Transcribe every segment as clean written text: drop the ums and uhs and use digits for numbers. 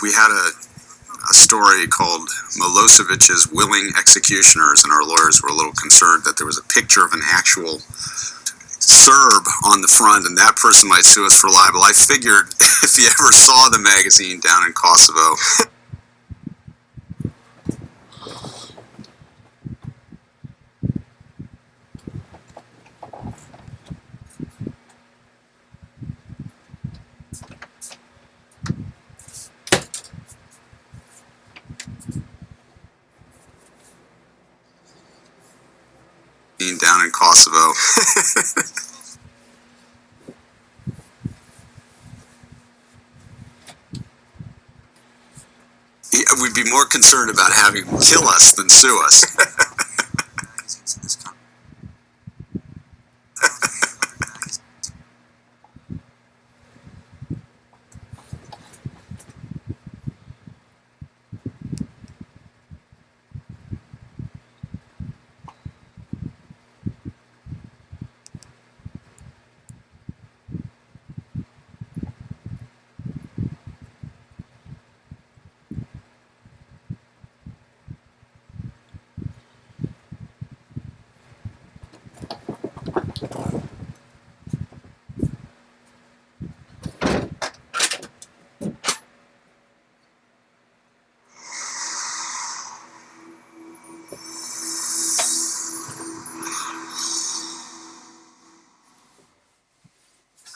We had a story called Milosevic's Willing Executioners, and our lawyers were a little concerned that there was a picture of an actual Serb on the front, and that person might sue us for libel. I figured if you ever saw the magazine down in Kosovo, down in Kosovo. We'd be more concerned about having him kill us than sue us.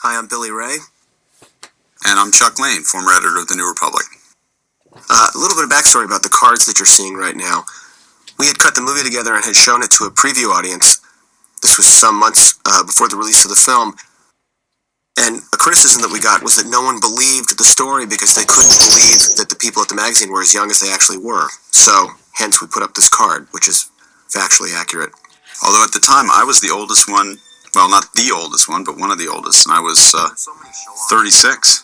Hi, I'm Billy Ray. And I'm Chuck Lane, former editor of The New Republic. A little bit of backstory about the cards that you're seeing right now. We had cut the movie together and had shown it to a preview audience. This was some months before the release of the film. And a criticism that we got was that no one believed the story because they couldn't believe that the people at the magazine were as young as they actually were. So, hence we put up this card, which is factually accurate. Although at the time I was the oldest one, well, not the oldest one, but one of the oldest, and I was 36.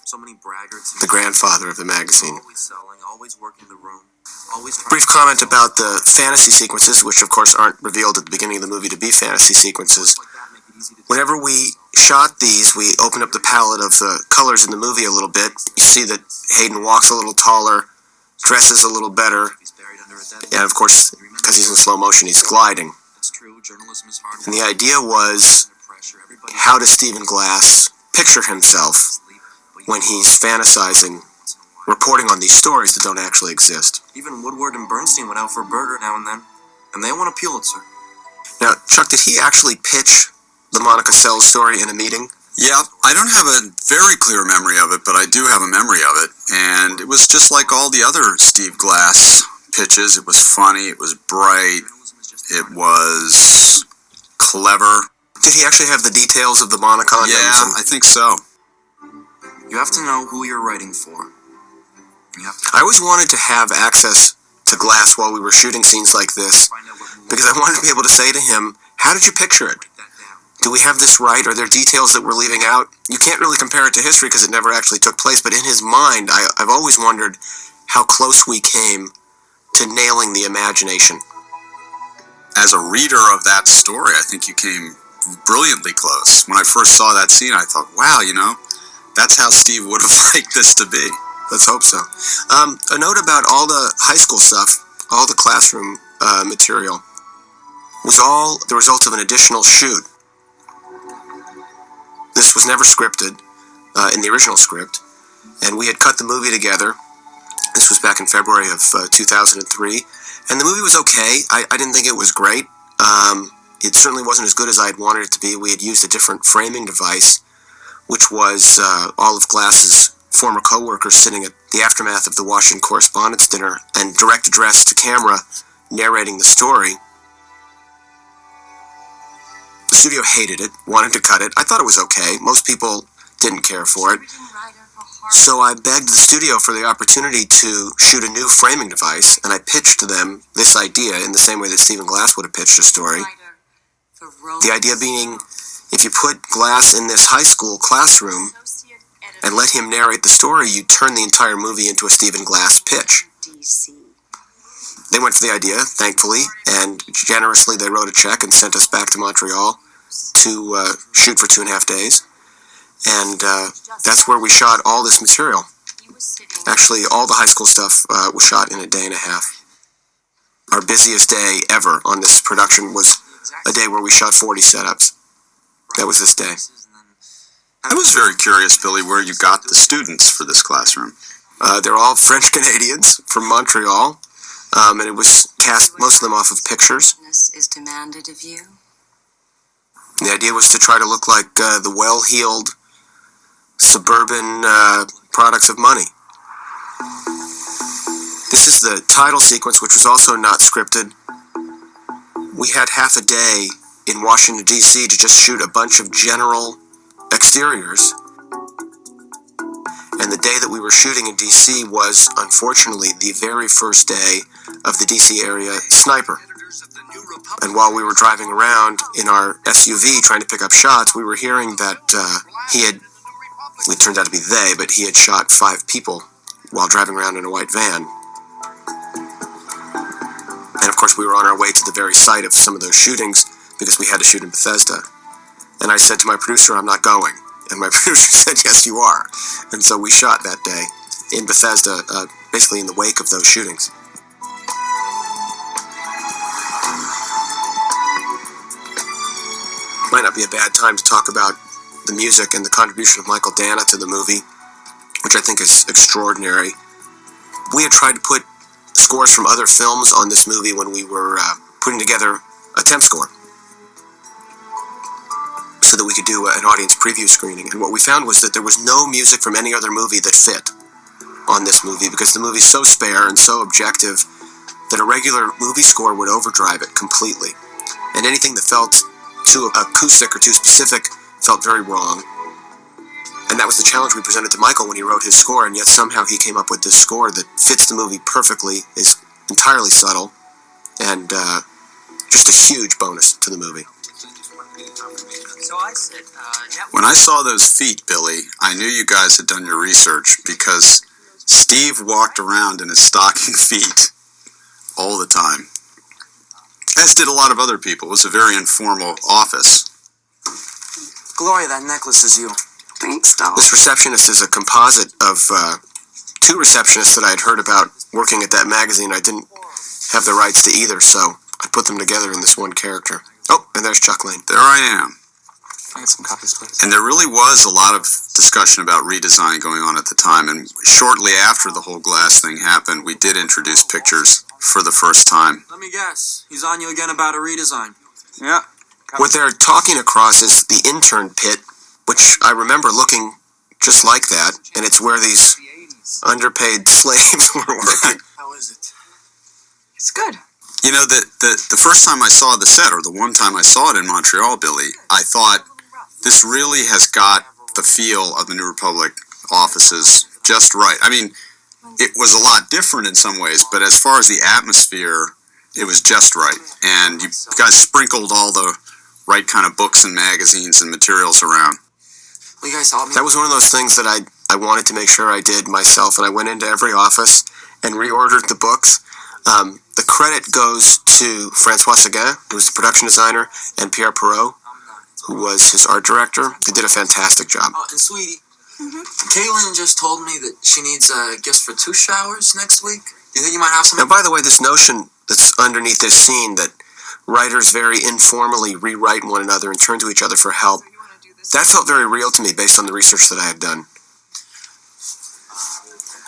So many braggarts. The grandfather of the magazine. Always selling, always working the room. Brief comment about the fantasy sequences, which of course aren't revealed at the beginning of the movie to be fantasy sequences. Whenever we shot these, we opened up the palette of the colors in the movie a little bit. You see that Hayden walks a little taller, dresses a little better, and of course, because he's in slow motion, he's gliding. And the idea was, how does Stephen Glass picture himself when he's fantasizing, reporting on these stories that don't actually exist? Even Woodward and Bernstein went out for a burger now and then, and they won a Pulitzer. Now, Chuck, did he actually pitch the Monica Seles story in a meeting? Yeah, I don't have a very clear memory of it, but I do have a memory of it. And it was just like all the other Steve Glass pitches. It was funny, it was bright, it was clever. Did he actually have the details of the monocondoms? Yeah, I think so. You have to know who you're writing for. I always wanted to have access to Glass while we were shooting scenes like this, because I wanted to be able to say to him, how did you picture it? Do we have this right? Are there details that we're leaving out? You can't really compare it to history because it never actually took place, but in his mind, I've always wondered how close we came to nailing the imagination. As a reader of that story, I think you came brilliantly close. When I first saw that scene, I thought, wow, that's how Steve would have liked this to be. Let's hope so. A note about all the high school stuff, all the classroom material, was all the result of an additional shoot. This was never scripted in the original script, and we had cut the movie together. This was back in February of 2003, and the movie was okay. I didn't think it was great. It certainly wasn't as good as I had wanted it to be. We had used a different framing device, which was all of Glass's former co-workers sitting at the aftermath of the Washington Correspondents' Dinner and direct address to camera narrating the story. The studio hated it, wanted to cut it. I thought it was okay. Most people didn't care for it. So I begged the studio for the opportunity to shoot a new framing device, and I pitched to them this idea in the same way that Stephen Glass would have pitched a story. The idea being, if you put Glass in this high school classroom and let him narrate the story, you turn the entire movie into a Stephen Glass pitch. They went for the idea, thankfully, and generously they wrote a check and sent us back to Montreal to shoot for 2.5 days. And that's where we shot all this material. Actually, all the high school stuff was shot in a day and a half. Our busiest day ever on this production was a day where we shot 40 setups. That was this day. I was very curious, Billy, where you got the students for this classroom. They're all French Canadians from Montreal, and it was cast, most of them off of pictures. Is demanded of you. The idea was to try to look like the well-heeled suburban products of money. This is the title sequence, which was also not scripted. We had half a day in Washington, D.C. to just shoot a bunch of general exteriors. And the day that we were shooting in D.C. was, unfortunately, the very first day of the D.C. area sniper. And while we were driving around in our SUV trying to pick up shots, we were hearing that he had, it turned out to be they, but he had shot 5 people while driving around in a white van. And of course we were on our way to the very site of some of those shootings because we had to shoot in Bethesda. And I said to my producer, I'm not going. And my producer said, yes, you are. And so we shot that day in Bethesda, basically in the wake of those shootings. Might not be a bad time to talk about the music and the contribution of Michael Dana to the movie, which I think is extraordinary. We had tried to put scores from other films on this movie when we were putting together a temp score so that we could do an audience preview screening. And what we found was that there was no music from any other movie that fit on this movie because the movie's so spare and so objective that a regular movie score would overdrive it completely. And anything that felt too acoustic or too specific felt very wrong. And that was the challenge we presented to Michael when he wrote his score, and yet somehow he came up with this score that fits the movie perfectly, is entirely subtle, and just a huge bonus to the movie. When I saw those feet, Billy, I knew you guys had done your research because Steve walked around in his stocking feet all the time. As did a lot of other people. It was a very informal office. Gloria, that necklace is you. Thanks, doll. This receptionist is a composite of 2 receptionists that I had heard about working at that magazine. I didn't have the rights to either, so I put them together in this one character. Oh, and there's Chuck Lane. There I am. I get some copies, please. And there really was a lot of discussion about redesign going on at the time, and shortly after the whole glass thing happened, we did introduce pictures for the first time. Let me guess. He's on you again about a redesign. Yeah. What they're talking across is the intern pit, which I remember looking just like that, and it's where these underpaid slaves were working. How is it? It's good. You know, the first time I saw the set, or the one time I saw it in Montreal, Billy, I thought, this really has got the feel of the New Republic offices just right. I mean, it was a lot different in some ways, but as far as the atmosphere, it was just right. And you guys sprinkled all the right kind of books and magazines and materials around. Will you guys help me? That was one of those things that I wanted to make sure I did myself, and I went into every office and reordered the books. The credit goes to Francois Seguin, who was the production designer, and Pierre Perrault, who was his art director. They did a fantastic job. Oh, and sweetie, Caitlin just told me that she needs gifts for 2 showers next week. Do you think you might have some? Now, by the way, this notion that's underneath this scene that writers very informally rewrite one another and turn to each other for help, that felt very real to me based on the research that I had done.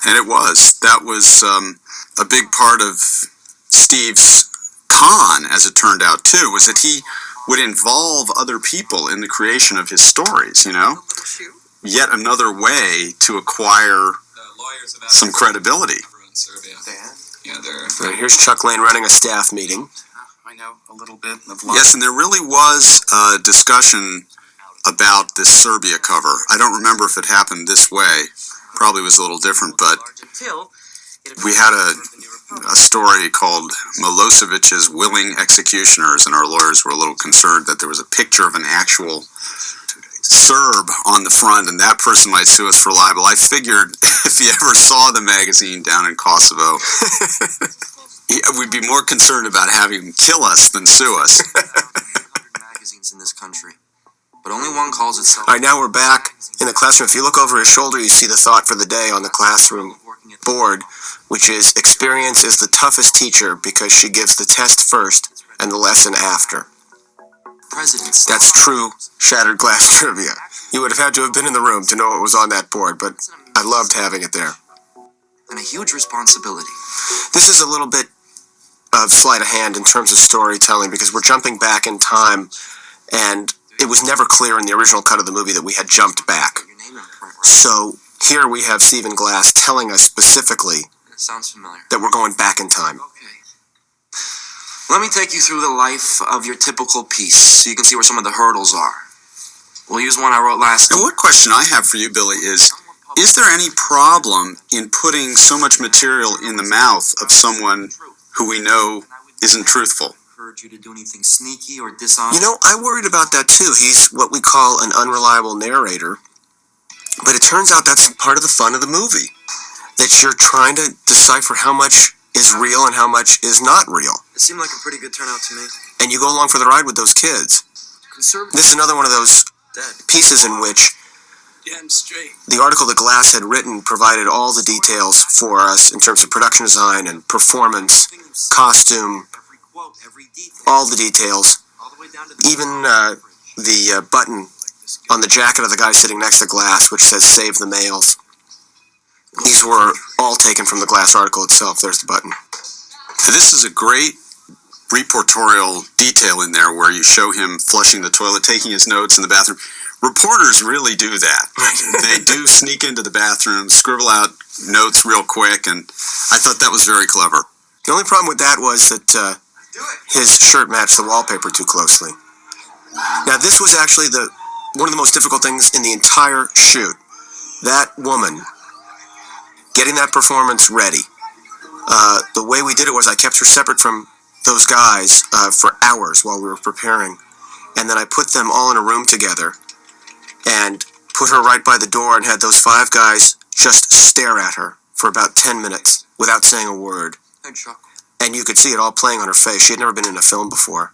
And it was. That was a big part of Steve's con, as it turned out, too, was that he would involve other people in the creation of his stories, you know? Yet another way to acquire some credibility. Right, here's Chuck Lane running a staff meeting. I know a little bit of Yes, and there really was a discussion about this Serbia cover. I don't remember if it happened this way. Probably was a little different, but we had a story called Milosevic's Willing Executioners, and our lawyers were a little concerned that there was a picture of an actual Serb on the front, and that person might sue us for libel. I figured if he ever saw the magazine down in Kosovo, we'd be more concerned about having him kill us than sue us. magazines in this country. but only one calls itself. All right, now we're back in the classroom. If you look over his shoulder, you see the thought for the day on the classroom board, which is experience is the toughest teacher because she gives the test first and the lesson after. Presidents. That's true shattered glass trivia. You would have had to have been in the room to know what was on that board, but I loved having it there. And a huge responsibility. This is a little bit of sleight of hand in terms of storytelling because we're jumping back in time, and it was never clear in the original cut of the movie that we had jumped back. Your name in print, right? So here we have Stephen Glass telling us specifically It sounds familiar. that we're going back in time. Okay. Let me take you through the life of your typical piece so you can see where some of the hurdles are. We'll use one I wrote last Now, week. what question I have for you, Billy, is there any problem in putting so much material in the mouth of someone who we know isn't truthful? Encourage you to do anything sneaky or dishonest. You know, I worried about that too. He's what we call an unreliable narrator. But it turns out that's part of the fun of the movie. That you're trying to decipher how much is real and how much is not real. It seemed like a pretty good turnout to me. And you go along for the ride with those kids. Conservative. This is another one of those Dead. pieces in which Damn straight. the article that Glass had written provided all the details for us in terms of production design and performance, costume, Every quote, every detail. all the details. All the way down to the Even the button on the jacket of the guy sitting next to Glass, which says "Save the Males." These were all taken from the Glass article itself. There's the button. This is a great reportorial detail in there where you show him flushing the toilet, taking his notes in the bathroom. Reporters really do that. They do sneak into the bathroom, scribble out notes real quick, and I thought that was very clever. The only problem with that was that his shirt matched the wallpaper too closely. Now, this was actually one of the most difficult things in the entire shoot. That woman getting that performance ready. The way we did it was I kept her separate from those guys for hours while we were preparing, and then I put them all in a room together and put her right by the door and had those 5 guys just stare at her for about 10 minutes without saying a word. Hey, Chuck. And you could see it all playing on her face. She had never been in a film before.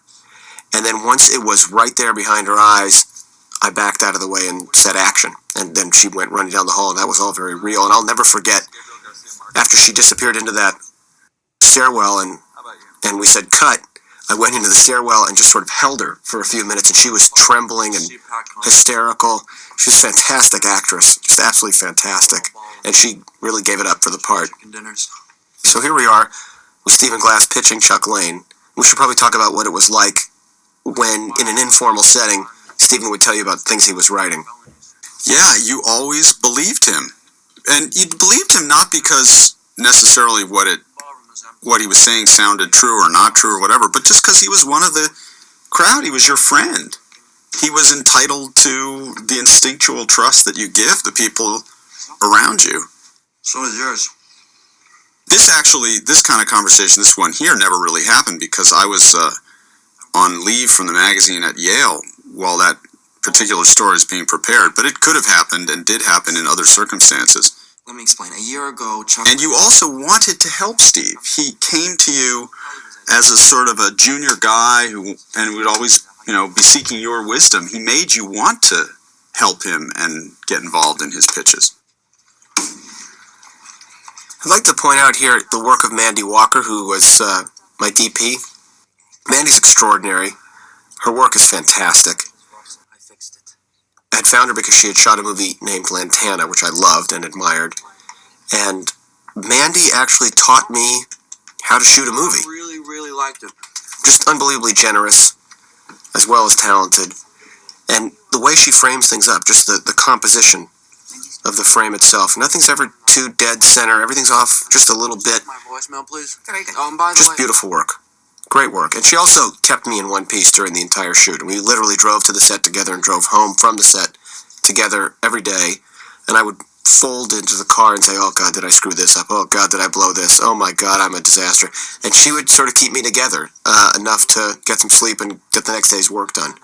And then once it was right there behind her eyes, I backed out of the way and said action. And then she went running down the hall, and that was all very real. And I'll never forget, after she disappeared into that stairwell and we said cut, I went into the stairwell and just sort of held her for a few minutes, and she was trembling and hysterical. She was a fantastic actress, just absolutely fantastic. And she really gave it up for the part. Dinners. So here we are with Stephen Glass pitching Chuck Lane. We should probably talk about what it was like when, in an informal setting, Stephen would tell you about things he was writing. Yeah, you always believed him. And you believed him not because necessarily what he was saying sounded true or not true or whatever, but just because he was one of the crowd. He was your friend. He was entitled to the instinctual trust that you give the people around you. So is yours. This kind of conversation, this one here, never really happened because I was on leave from the magazine at Yale while that particular story is being prepared, but it could have happened and did happen in other circumstances. Let me explain. A year ago, Chuck... And you also wanted to help Steve. He came to you as a sort of a junior guy and would always, be seeking your wisdom. He made you want to help him and get involved in his pitches. I'd like to point out here the work of Mandy Walker, who was my DP. Mandy's extraordinary. Her work is fantastic. I fixed it. I had found her because she had shot a movie named Lantana, which I loved and admired. And Mandy actually taught me how to shoot a movie. I really, really liked it. Just unbelievably generous, as well as talented. And the way she frames things up, just the composition of the frame itself. Nothing's ever too dead center. Everything's off just a little bit. My voicemail, please. Very good. Oh, and by the Just way... beautiful work. Great work. And she also kept me in one piece during the entire shoot. We literally drove to the set together and drove home from the set together every day. And I would fold into the car and say, oh, God, did I screw this up? Oh, God, did I blow this? Oh, my God, I'm a disaster. And she would sort of keep me together enough to get some sleep and get the next day's work done.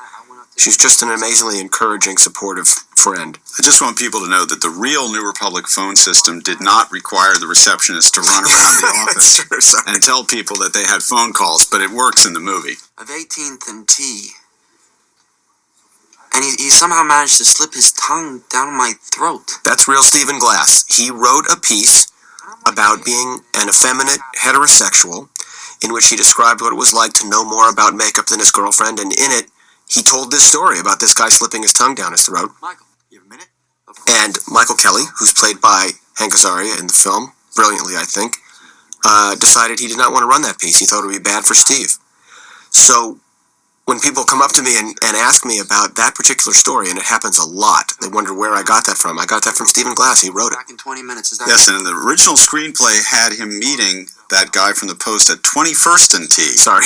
She's just an amazingly encouraging, supportive friend. I just want people to know that the real New Republic phone system did not require the receptionist to run around the office Sure, sorry. and tell people that they had phone calls, but it works in the movie. Of 18th and T. And he somehow managed to slip his tongue down my throat. That's real Stephen Glass. He wrote a piece about being an effeminate heterosexual in which he described what it was like to know more about makeup than his girlfriend, and in it, he told this story about this guy slipping his tongue down his throat. Michael, you have a minute? And Michael Kelly, who's played by Hank Azaria in the film, brilliantly, I think, decided he did not want to run that piece. He thought it would be bad for Steve. So when people come up to me and ask me about that particular story, and it happens a lot, they wonder where I got that from. I got that from Stephen Glass. He wrote it. Back in 20 minutes. Is that Yes, and the original screenplay had him meeting that guy from the Post at 21st and T. Sorry.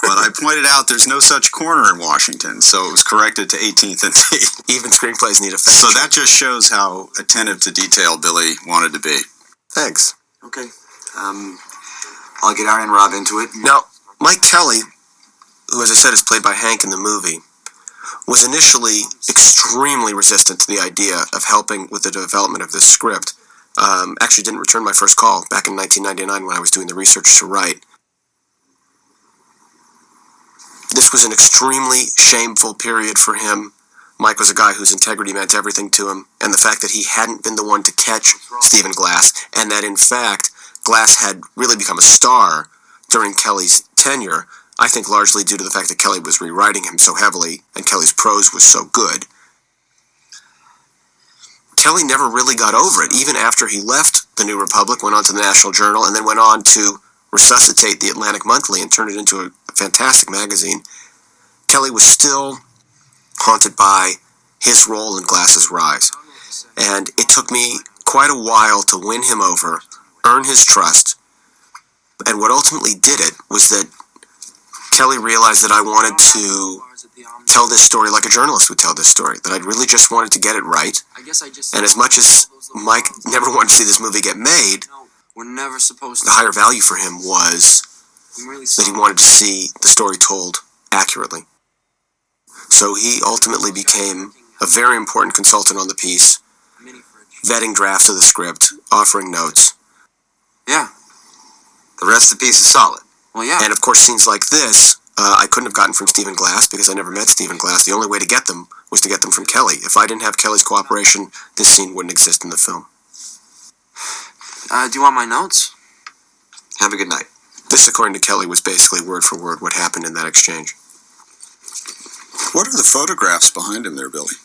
But I pointed out there's no such corner in Washington, so it was corrected to 18th and T. Even screenplays need a fact So check. that just shows how attentive to detail Billy wanted to be. Thanks. Okay. I'll get Aaron and Rob into it. Now, Mike Kelly, who, as I said, is played by Hank in the movie, was initially extremely resistant to the idea of helping with the development of this script. Actually didn't return my first call back in 1999 when I was doing the research to write. This was an extremely shameful period for him. Mike was a guy whose integrity meant everything to him, and the fact that he hadn't been the one to catch Stephen Glass, and that in fact Glass had really become a star during Kelly's tenure, I think largely due to the fact that Kelly was rewriting him so heavily, and Kelly's prose was so good. Kelly never really got over it, even after he left the New Republic, went on to the National Journal, and then went on to resuscitate the Atlantic Monthly and turn it into a fantastic magazine. Kelly was still haunted by his role in Glass's rise. And it took me quite a while to win him over, earn his trust. And what ultimately did it was that Kelly realized that I wanted to tell this story like a journalist would tell this story, that I really just wanted to get it right. And as much as Mike never wanted to see this movie get made, We're never supposed to. the higher value for him was I'm really that he sorry. wanted to see the story told accurately. So he ultimately became a very important consultant on the piece, Mini fridge. vetting drafts of the script, offering notes, Yeah. The rest of the piece is solid. Well, yeah. and of course scenes like this I couldn't have gotten from Stephen Glass because I never met Stephen Glass. The only way to get them was to get them from Kelly. If I didn't have Kelly's cooperation, this scene wouldn't exist in the film. Do you want my notes? Have a good night. This, according to Kelly, was basically word for word what happened in that exchange. What are the photographs behind him there, Billy?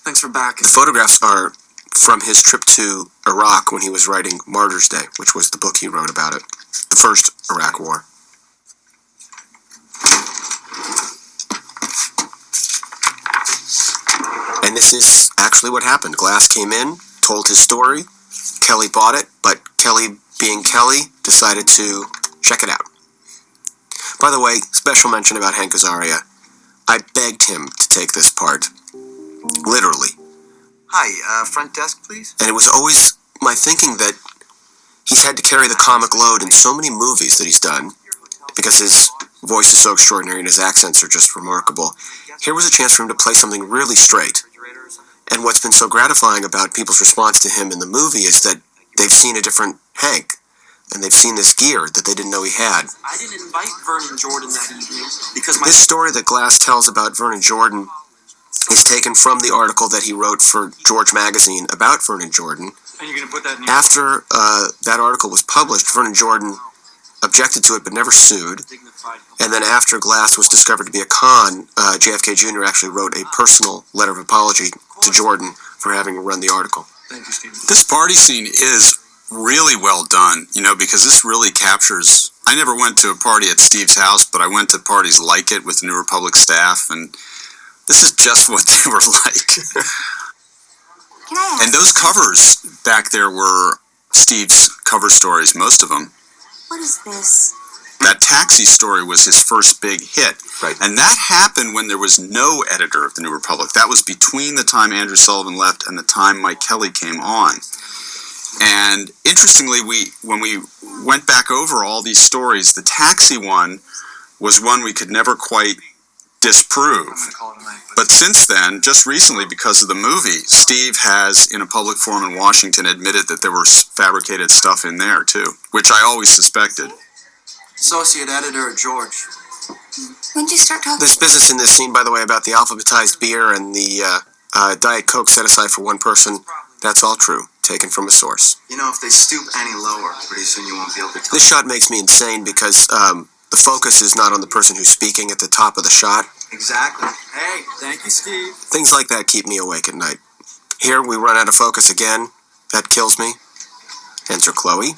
Thanks for backing. The photographs are from his trip to Iraq when he was writing Martyrs' Day, which was the book he wrote about it, the first Iraq War. And this is actually what happened. Glass came in, told his story, Kelly bought it, but Kelly, being Kelly, decided to check it out. By the way, special mention about Hank Azaria. I begged him to take this part. Literally. Hi, front desk, please. And it was always my thinking that he's had to carry the comic load in so many movies that he's done, because his voice is so extraordinary and his accents are just remarkable. Here was a chance for him to play something really straight. And what's been so gratifying about people's response to him in the movie is that they've seen a different Hank, and they've seen this gear that they didn't know he had. I didn't invite Vernon Jordan that evening because This story that Glass tells about Vernon Jordan is taken from the article that he wrote for George Magazine about Vernon Jordan. And you're gonna put that in After that article was published, Vernon Jordan objected to it but never sued. dignified. And then after Glass was discovered to be a con, JFK Jr. actually wrote a personal letter of apology to Jordan for having run the article. Thank you, Stephen. This party scene is really well done, because this really captures... I never went to a party at Steve's house, but I went to parties like it with the New Republic staff, and this is just what they were like. Can I ask, And those covers back there were Steve's cover stories, most of them. what is this? That Taxi story was his first big hit. Right. And that happened when there was no editor of the New Republic. That was between the time Andrew Sullivan left and the time Mike Kelly came on. And interestingly, when we went back over all these stories, the Taxi one was one we could never quite disprove. But since then, just recently because of the movie, Steve has, in a public forum in Washington, admitted that there was fabricated stuff in there, too, which I always suspected. Associate editor, George. When'd you start talking? There's business in this scene, by the way, about the alphabetized beer and the Diet Coke set aside for one person. That's all true, taken from a source. You know, if they stoop any lower, pretty soon you won't be able to tell. This shot makes me insane because the focus is not on the person who's speaking at the top of the shot. Exactly. Hey, thank you, Steve. Things like that keep me awake at night. Here, we run out of focus again. That kills me. Enter Chloe.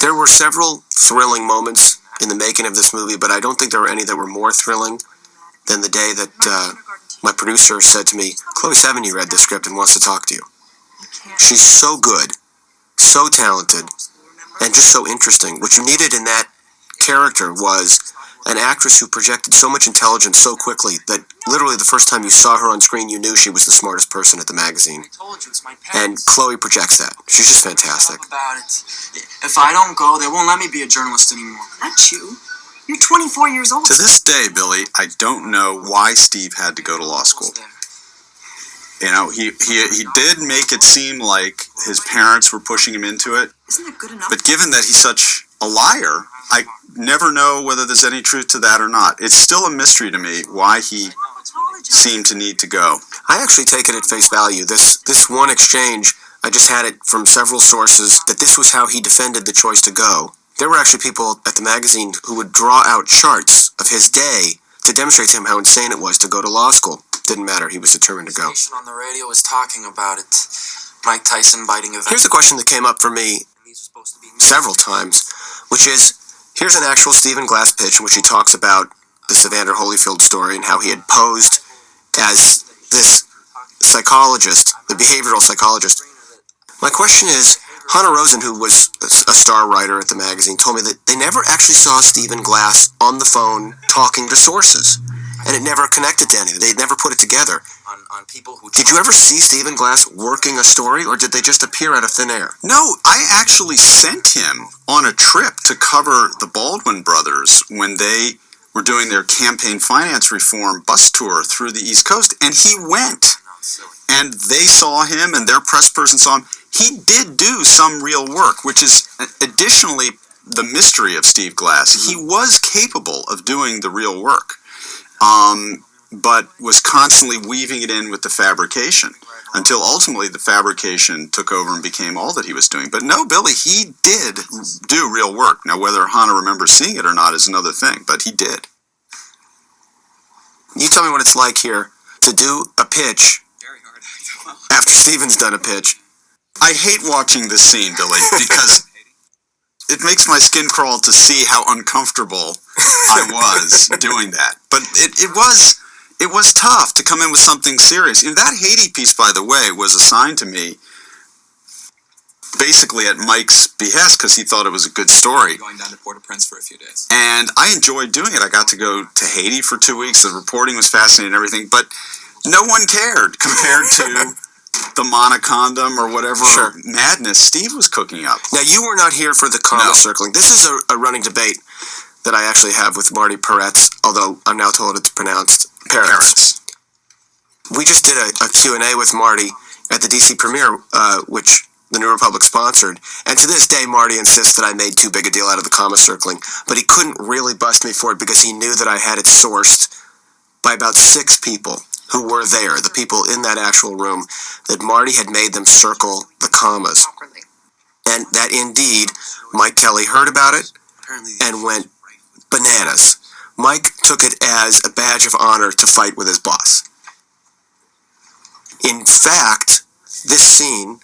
There were several thrilling moments in the making of this movie, but I don't think there were any that were more thrilling than the day that my producer said to me, Chloe Sevigny read the script and wants to talk to you. She's so good, so talented, and just so interesting. What you needed in that character was an actress who projected so much intelligence so quickly that literally the first time you saw her on screen, you knew she was the smartest person at the magazine. I told you, it's my And parents. Chloe projects that. She's just fantastic. About it. If I don't go, they won't let me be a journalist anymore. Not you. You're 24 years old. To this day, Billy, I don't know why Steve had to go to law school. You know, he did make it seem like his parents were pushing him into it, Isn't that good enough? but given that he's such a liar, I never know whether there's any truth to that or not. It's still a mystery to me why he seemed to need to go. I actually take it at face value. This one exchange, I just had it from several sources that this was how he defended the choice to go. There were actually people at the magazine who would draw out charts of his day to demonstrate to him how insane it was to go to law school. Didn't matter, he was determined to go. Station on the radio was talking about it. Mike Tyson biting a Here's a question that came up for me These are supposed to be several times, which is, here's an actual Stephen Glass pitch in which he talks about the Evander Holyfield story and how he had posed as this psychologist, the behavioral psychologist. My question is, Hannah Rosen, who was a star writer at the magazine, told me that they never actually saw Stephen Glass on the phone talking to sources, and it never connected to anything. They never put it together. on people who. Did you ever see Stephen Glass working a story, or did they just appear out of thin air? No, I actually sent him on a trip to cover the Baldwin brothers when they were doing their campaign finance reform bus tour through the East Coast, and he went. And they saw him, and their press person saw him. He did do some real work, which is additionally the mystery of Steve Glass. He was capable of doing the real work, but was constantly weaving it in with the fabrication until ultimately the fabrication took over and became all that he was doing. But no, Billy, he did do real work. Now, whether Hannah remembers seeing it or not is another thing, but he did. You tell me what it's like here to do a pitch after Stephen's done a pitch. I hate watching this scene, Billy, because it makes my skin crawl to see how uncomfortable I was doing that. But it was tough to come in with something serious. You know, that Haiti piece, by the way, was assigned to me basically at Mike's behest because he thought it was a good story. Going down to Port-au-Prince for a few days. And I enjoyed doing it. I got to go to Haiti for 2 weeks. The reporting was fascinating and everything, but no one cared compared to the monocondom or whatever madness Steve was cooking up. Now, you were not here for the comma circling. This is a running debate that I actually have with Marty Peretz, although I'm now told it's pronounced Peretz. We just did a Q&A with Marty at the DC premiere, which the New Republic sponsored, and to this day, Marty insists that I made too big a deal out of the comma circling, but he couldn't really bust me for it because he knew that I had it sourced by about 6 people who were there, the people in that actual room, that Marty had made them circle the commas. And that indeed, Mike Kelly heard about it and went bananas. Mike took it as a badge of honor to fight with his boss. In fact, this scene,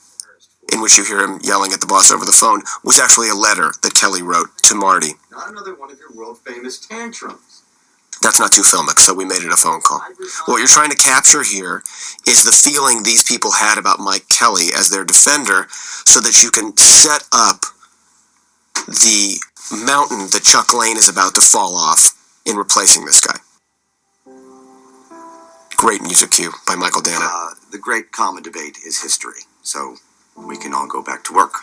in which you hear him yelling at the boss over the phone, was actually a letter that Kelly wrote to Marty. Not another one of your world-famous tantrums. That's not too filmic, so we made it a phone call. What you're trying to capture here is the feeling these people had about Mike Kelly as their defender so that you can set up the mountain that Chuck Lane is about to fall off in replacing this guy. Great music cue by Michael Dana. The great comma debate is history, so we can all go back to work.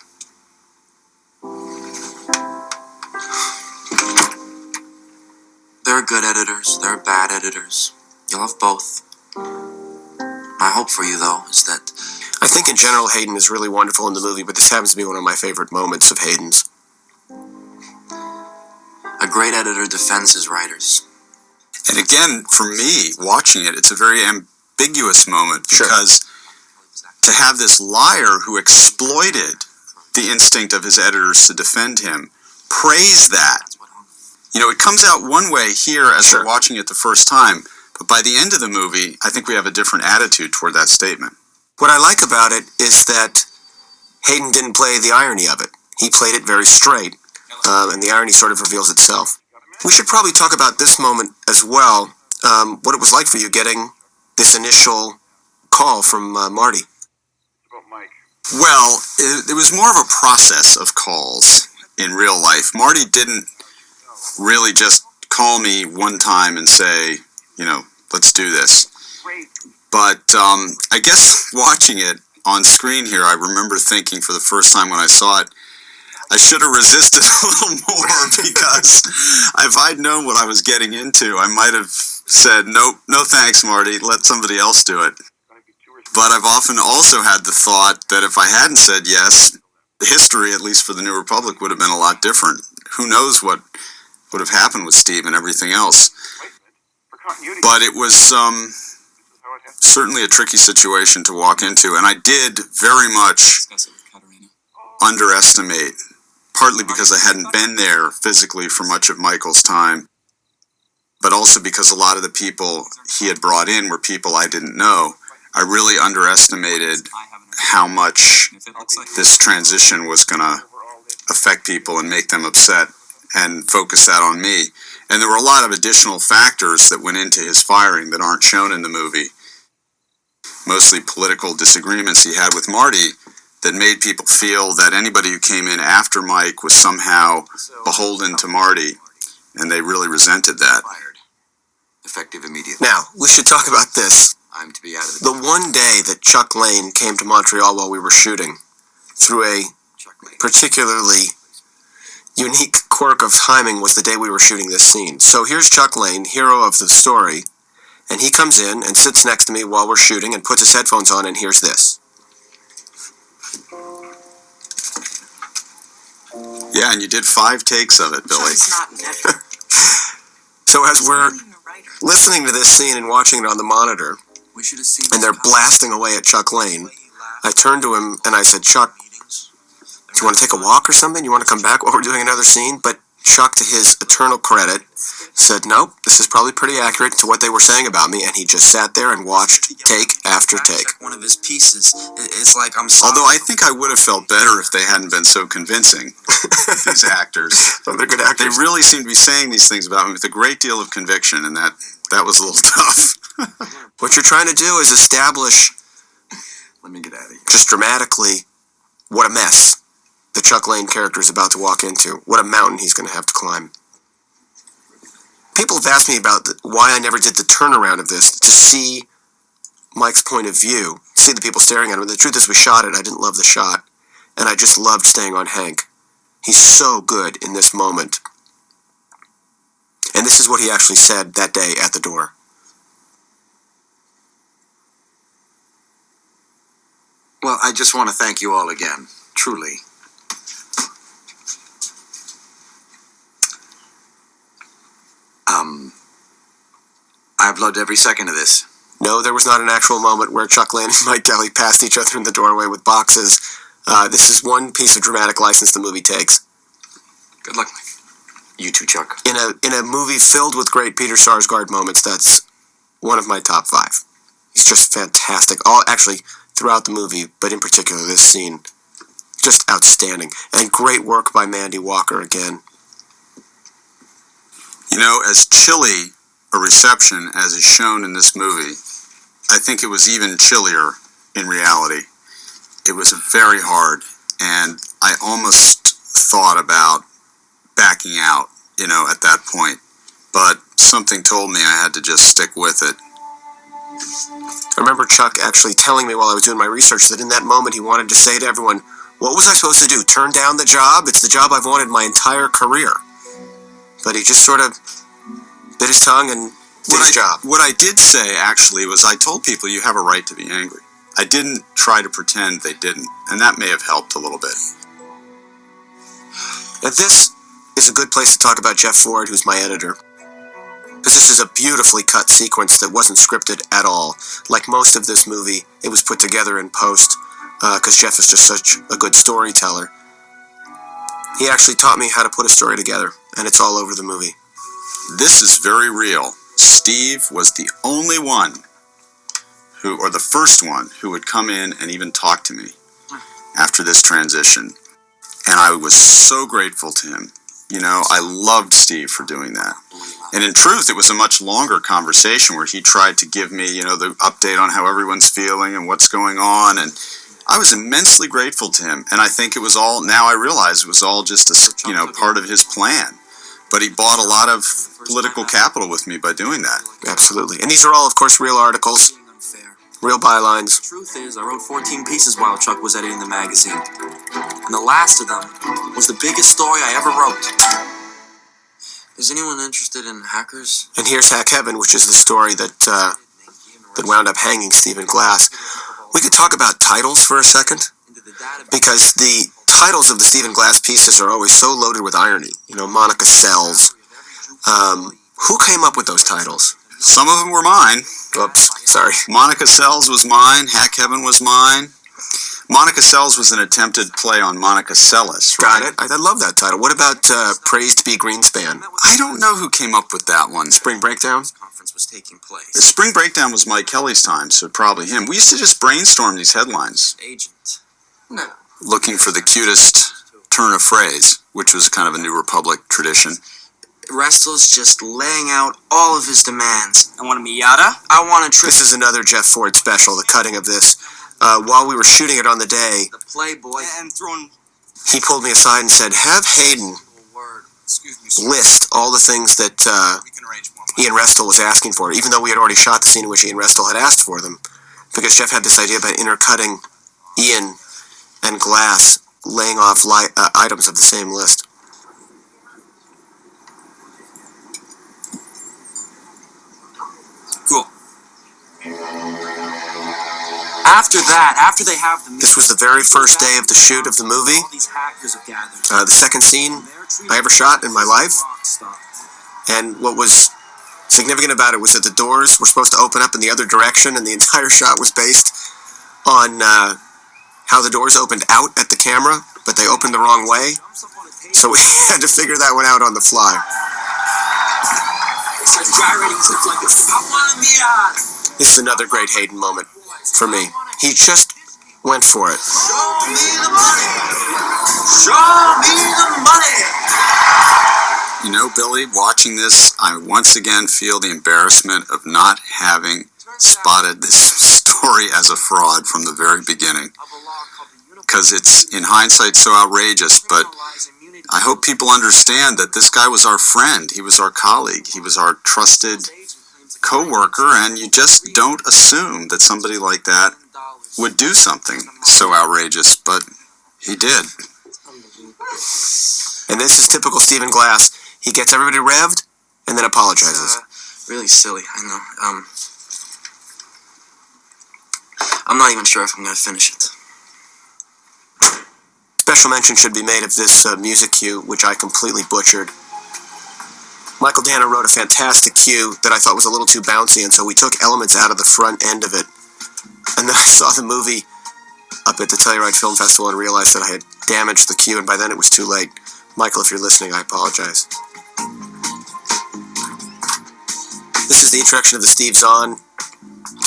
There are good editors, there are bad editors. You'll have both. My hope for you, though, is that I think in general Hayden is really wonderful in the movie, but this happens to be one of my favorite moments of Hayden's. a great editor defends his writers. And again, for me, watching it, it's a very ambiguous moment Sure. because to have this liar who exploited the instinct of his editors to defend him, praise that. You know, it comes out one way here as Sure. we're watching it the first time, but by the end of the movie, I think we have a different attitude toward that statement. What I like about it is that Hayden didn't play the irony of it. He played it very straight, and the irony sort of reveals itself. We should probably talk about this moment as well, what it was like for you getting this initial call from Marty. Well, it was more of a process of calls in real life. Marty didn't really just call me one time and say, you know, let's do this. But I guess watching it on screen here, I remember thinking for the first time when I saw it, I should have resisted a little more because if I'd known what I was getting into, I might have said, nope, no thanks, Marty, let somebody else do it. But I've often also had the thought that if I hadn't said yes, history, at least for the New Republic, would have been a lot different. Who knows what would have happened with Steve and everything else. But it was certainly a tricky situation to walk into, and I did very much Discuss it with Katerina. underestimate, partly because I hadn't been there physically for much of Michael's time, but also because a lot of the people he had brought in were people I didn't know. I really underestimated how much If it looks like this transition was going to affect people and make them upset and focus that on me. And there were a lot of additional factors that went into his firing that aren't shown in the movie. Mostly political disagreements he had with Marty that made people feel that anybody who came in after Mike was somehow beholden to Marty, and they really resented that. Fired. Effective immediately. Now, we should talk about this. I'm to be out of the The one day that Chuck Lane came to Montreal while we were shooting, through a checkmate. particularly unique quirk of timing, was the day we were shooting this scene. So here's Chuck Lane, hero of the story, and he comes in and sits next to me while we're shooting and puts his headphones on and hears this. Yeah, and you did 5 takes of it, Billy. Chuck's not an editor. So as we're He's not even a writer. listening to this scene and watching it on the monitor, We should have seen. and they're blasting away at Chuck Lane, I turned to him and I said, Chuck, do you want to take a walk or something? You want to come back while we're doing another scene? But Chuck, to his eternal credit, said, nope, this is probably pretty accurate to what they were saying about me, and he just sat there and watched take after take. One of his pieces. It's like I'm sorry. Although I think I would have felt better if they hadn't been so convincing, these actors. So they're good They actors. really seem to be saying these things about me with a great deal of conviction, and that was a little tough. What you're trying to do is establish, Let me get out of here. just dramatically, what a mess the Chuck Lane character is about to walk into. What a mountain he's going to have to climb. People have asked me about why I never did the turnaround of this, to see Mike's point of view, see the people staring at him. The truth is, we shot it. I didn't love the shot, and I just loved staying on Hank. He's so good in this moment. And this is what he actually said that day at the door. Well, I just want to thank you all again. Truly. I've loved every second of this. No, there was not an actual moment where Chuck Lane and Mike Daly passed each other in the doorway with boxes. This is one piece of dramatic license the movie takes. Good luck, Mike. You too, Chuck. In a movie filled with great Peter Sarsgaard moments, that's one of my top 5. He's just fantastic. Actually, throughout the movie, but in particular this scene, just outstanding. And great work by Mandy Walker again. You know, as chilly a reception as is shown in this movie, I think it was even chillier in reality. It was very hard, and I almost thought about backing out, you know, at that point. But something told me I had to just stick with it. I remember Chuck actually telling me while I was doing my research that in that moment he wanted to say to everyone, what was I supposed to do? Turn down the job? It's the job I've wanted my entire career. But he just sort of bit his tongue and did his job. What I did say, actually, was I told people you have a right to be angry. I didn't try to pretend they didn't, and that may have helped a little bit. At this is a good place to talk about Jeff Ford, who's my editor. Because this is a beautifully cut sequence that wasn't scripted at all. Like most of this movie, it was put together in post, because Jeff is just such a good storyteller. He actually taught me how to put a story together, and it's all over the movie. This is very real. Steve was the only one or the first one who would come in and even talk to me after this transition. And I was so grateful to him. You know, I loved Steve for doing that. And in truth, it was a much longer conversation where he tried to give me, you know, the update on how everyone's feeling and what's going on. And I was immensely grateful to him. And I think it was all, now I realize it was all just a, you know, part of his plan. But he bought a lot of political capital with me by doing that. Absolutely. And these are all, of course, real articles, real bylines. The truth is, I wrote 14 pieces while Chuck was editing the magazine. And the last of them was the biggest story I ever wrote. Is anyone interested in hackers? And here's Hack Heaven, which is the story that wound up hanging Stephen Glass. We could talk about titles for a second, because the titles of the Stephen Glass pieces are always so loaded with irony. You know, Monica Sells. Who came up with those titles? Some of them were mine. Oops, sorry. Monica Sells was mine. Hack Heaven was mine. Monica Sells was an attempted play on Monica Seles, right? Got it. I love that title. What about Praised Be Greenspan? I don't know who came up with that one. Spring Breakdown? Conference was taking place. The Spring Breakdown was Mike Kelly's time, so probably him. We used to just brainstorm these headlines, Agent. No. looking for the cutest turn of phrase, which was kind of a New Republic tradition. Restl's just laying out all of his demands. I want a Miata. I want a trip. This is another Jeff Ford special, the cutting of this. While we were shooting it on the day, The Playboy. And throwing he pulled me aside and said, have Hayden Word. excuse me, sir. list all the things that We can arrange more. Ian Restle was asking for, even though we had already shot the scene in which Ian Restle had asked for them, because Jeff had this idea about intercutting Ian and Glass laying off items of the same list. Cool. After they have the This was the very first day of the shoot of the movie, all these hackers have gathered. the second scene I ever shot in my life, and what was significant about it was that the doors were supposed to open up in the other direction, and the entire shot was based on how the doors opened out at the camera, but they opened the wrong way, so we had to figire that one out on the fly. It's like gyrating, it's like I want a Miata. This is another great Hayden moment for me. He just went for it. Show me the money. Show me the money. You know, Billy, watching this, I once again feel the embarrassment of not having spotted this story as a fraud from the very beginning. Because it's, in hindsight, so outrageous, but I hope people understand that this guy was our friend. He was our colleague. He was our trusted co-worker, and you just don't assume that somebody like that would do something so outrageous, but he did. And this is typical Stephen Glass. He gets everybody revved and then apologizes. Really silly, I know. I'm not even sure if I'm gonna finish it. Special mention should be made of this music cue, which I completely butchered. Michael Dana wrote a fantastic cue that I thought was a little too bouncy, and so we took elements out of the front end of it. And then I saw the movie up at the Telluride Film Festival and realized that I had damaged the cue, and by then it was too late. Michael, if you're listening, I apologize. This is the introduction of the Steve Zahn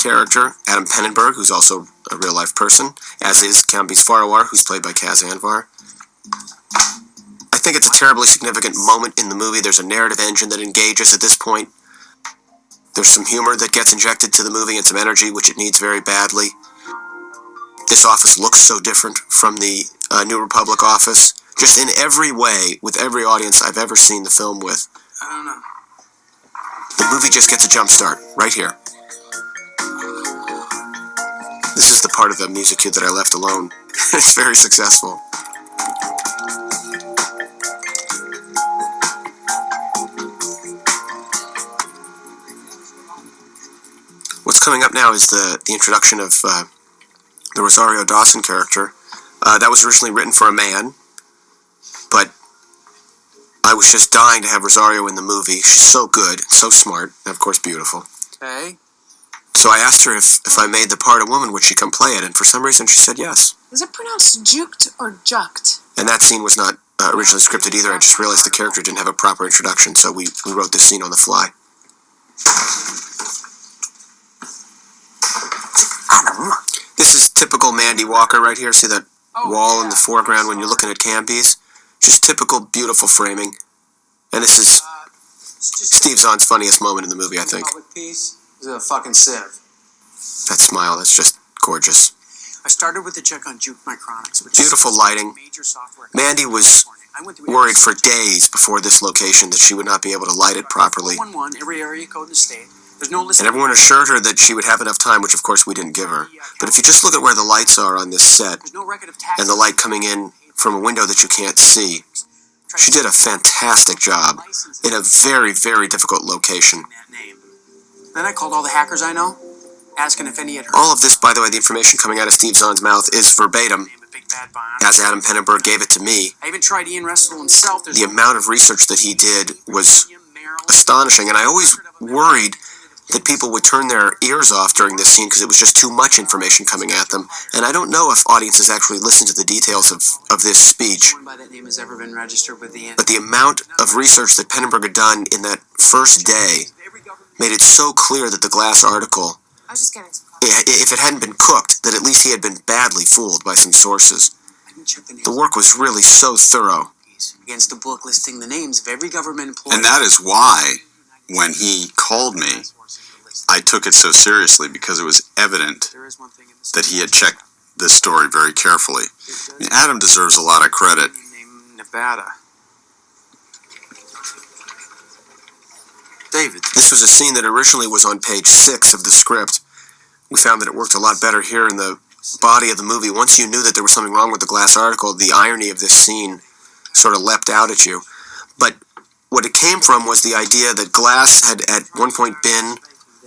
character, Adam Pennenberg, who's also a real-life person, as is Kambiz Farwar, who's played by Kaz Anvar. I think it's a terribly significant moment in the movie. There's a narrative engine that engages at this point. There's some humor that gets injected to the movie and some energy, which it needs very badly. This office looks so different from the New Republic office, just in every way, with every audience I've ever seen the film with. I don't know. The movie just gets a jump start, right here. This is the part of the music cue that I left alone. It's very successful. What's coming up now is the introduction of the Rosario Dawson character. That was originally written for a man, but I was just dying to have Rosario in the movie. She's so good, so smart, and of course beautiful. Okay. So I asked her if I made the part a woman, would she come play it? And for some reason she said yes. Is it pronounced juked or jucked? And that scene was not originally scripted either. I just realized the character didn't have a proper introduction, so we wrote this scene on the fly. Adam. This is typical Mandy Walker right here. See that wall in the foreground when you're looking at Canby's? Just typical, beautiful framing. And this is Steve Zahn's funniest moment in the movie, I think. Public peace is a fucking sieve. That smile, that's just gorgeous. I started with a check on Juke Micronics, which Beautiful is lighting. major software. Mandy was worried for days before this location that she would not be able to light it properly. 411, every area code in the state. There's no list. And everyone assured her that she would have enough time, which of course we didn't give her. But if you just look at where the lights are on this set, There's no record of tax. and the light coming in from a window that you can't see, she did a fantastic job in a very, very difficult location. That name. Then I called all the hackers I know, asking if any had heard All of this, by the way, the information coming out of Steve Zahn's mouth is verbatim, the Big Bad Bionic. as Adam Penneberg gave it to me. I even tried Ian Russell himself. There's The amount of research that he did was astonishing, and I always worried that people would turn their ears off during this scene because it was just too much information coming at them. And I don't know if audiences actually listened to the details of this speech, No one by that name has ever been registered with the but the amount of research that Penneberg had done in that first day made it so clear that the Glass article, I was just getting some coffee. if it hadn't been cooked, that at least he had been badly fooled by some sources. I didn't check the names The work was really so thorough. against the book listing the names of every government employee. And that is why, when he called me, I took it so seriously, because it was evident There is one thing in that he had checked this story very carefully. I mean, Adam deserves a lot of credit. Named Nevada. David. This was a scene that originally was on page 6 of the script. We found that it worked a lot better here in the body of the movie. Once you knew that there was something wrong with the Glass article, the irony of this scene sort of leapt out at you. But what it came from was the idea that Glass had at one point been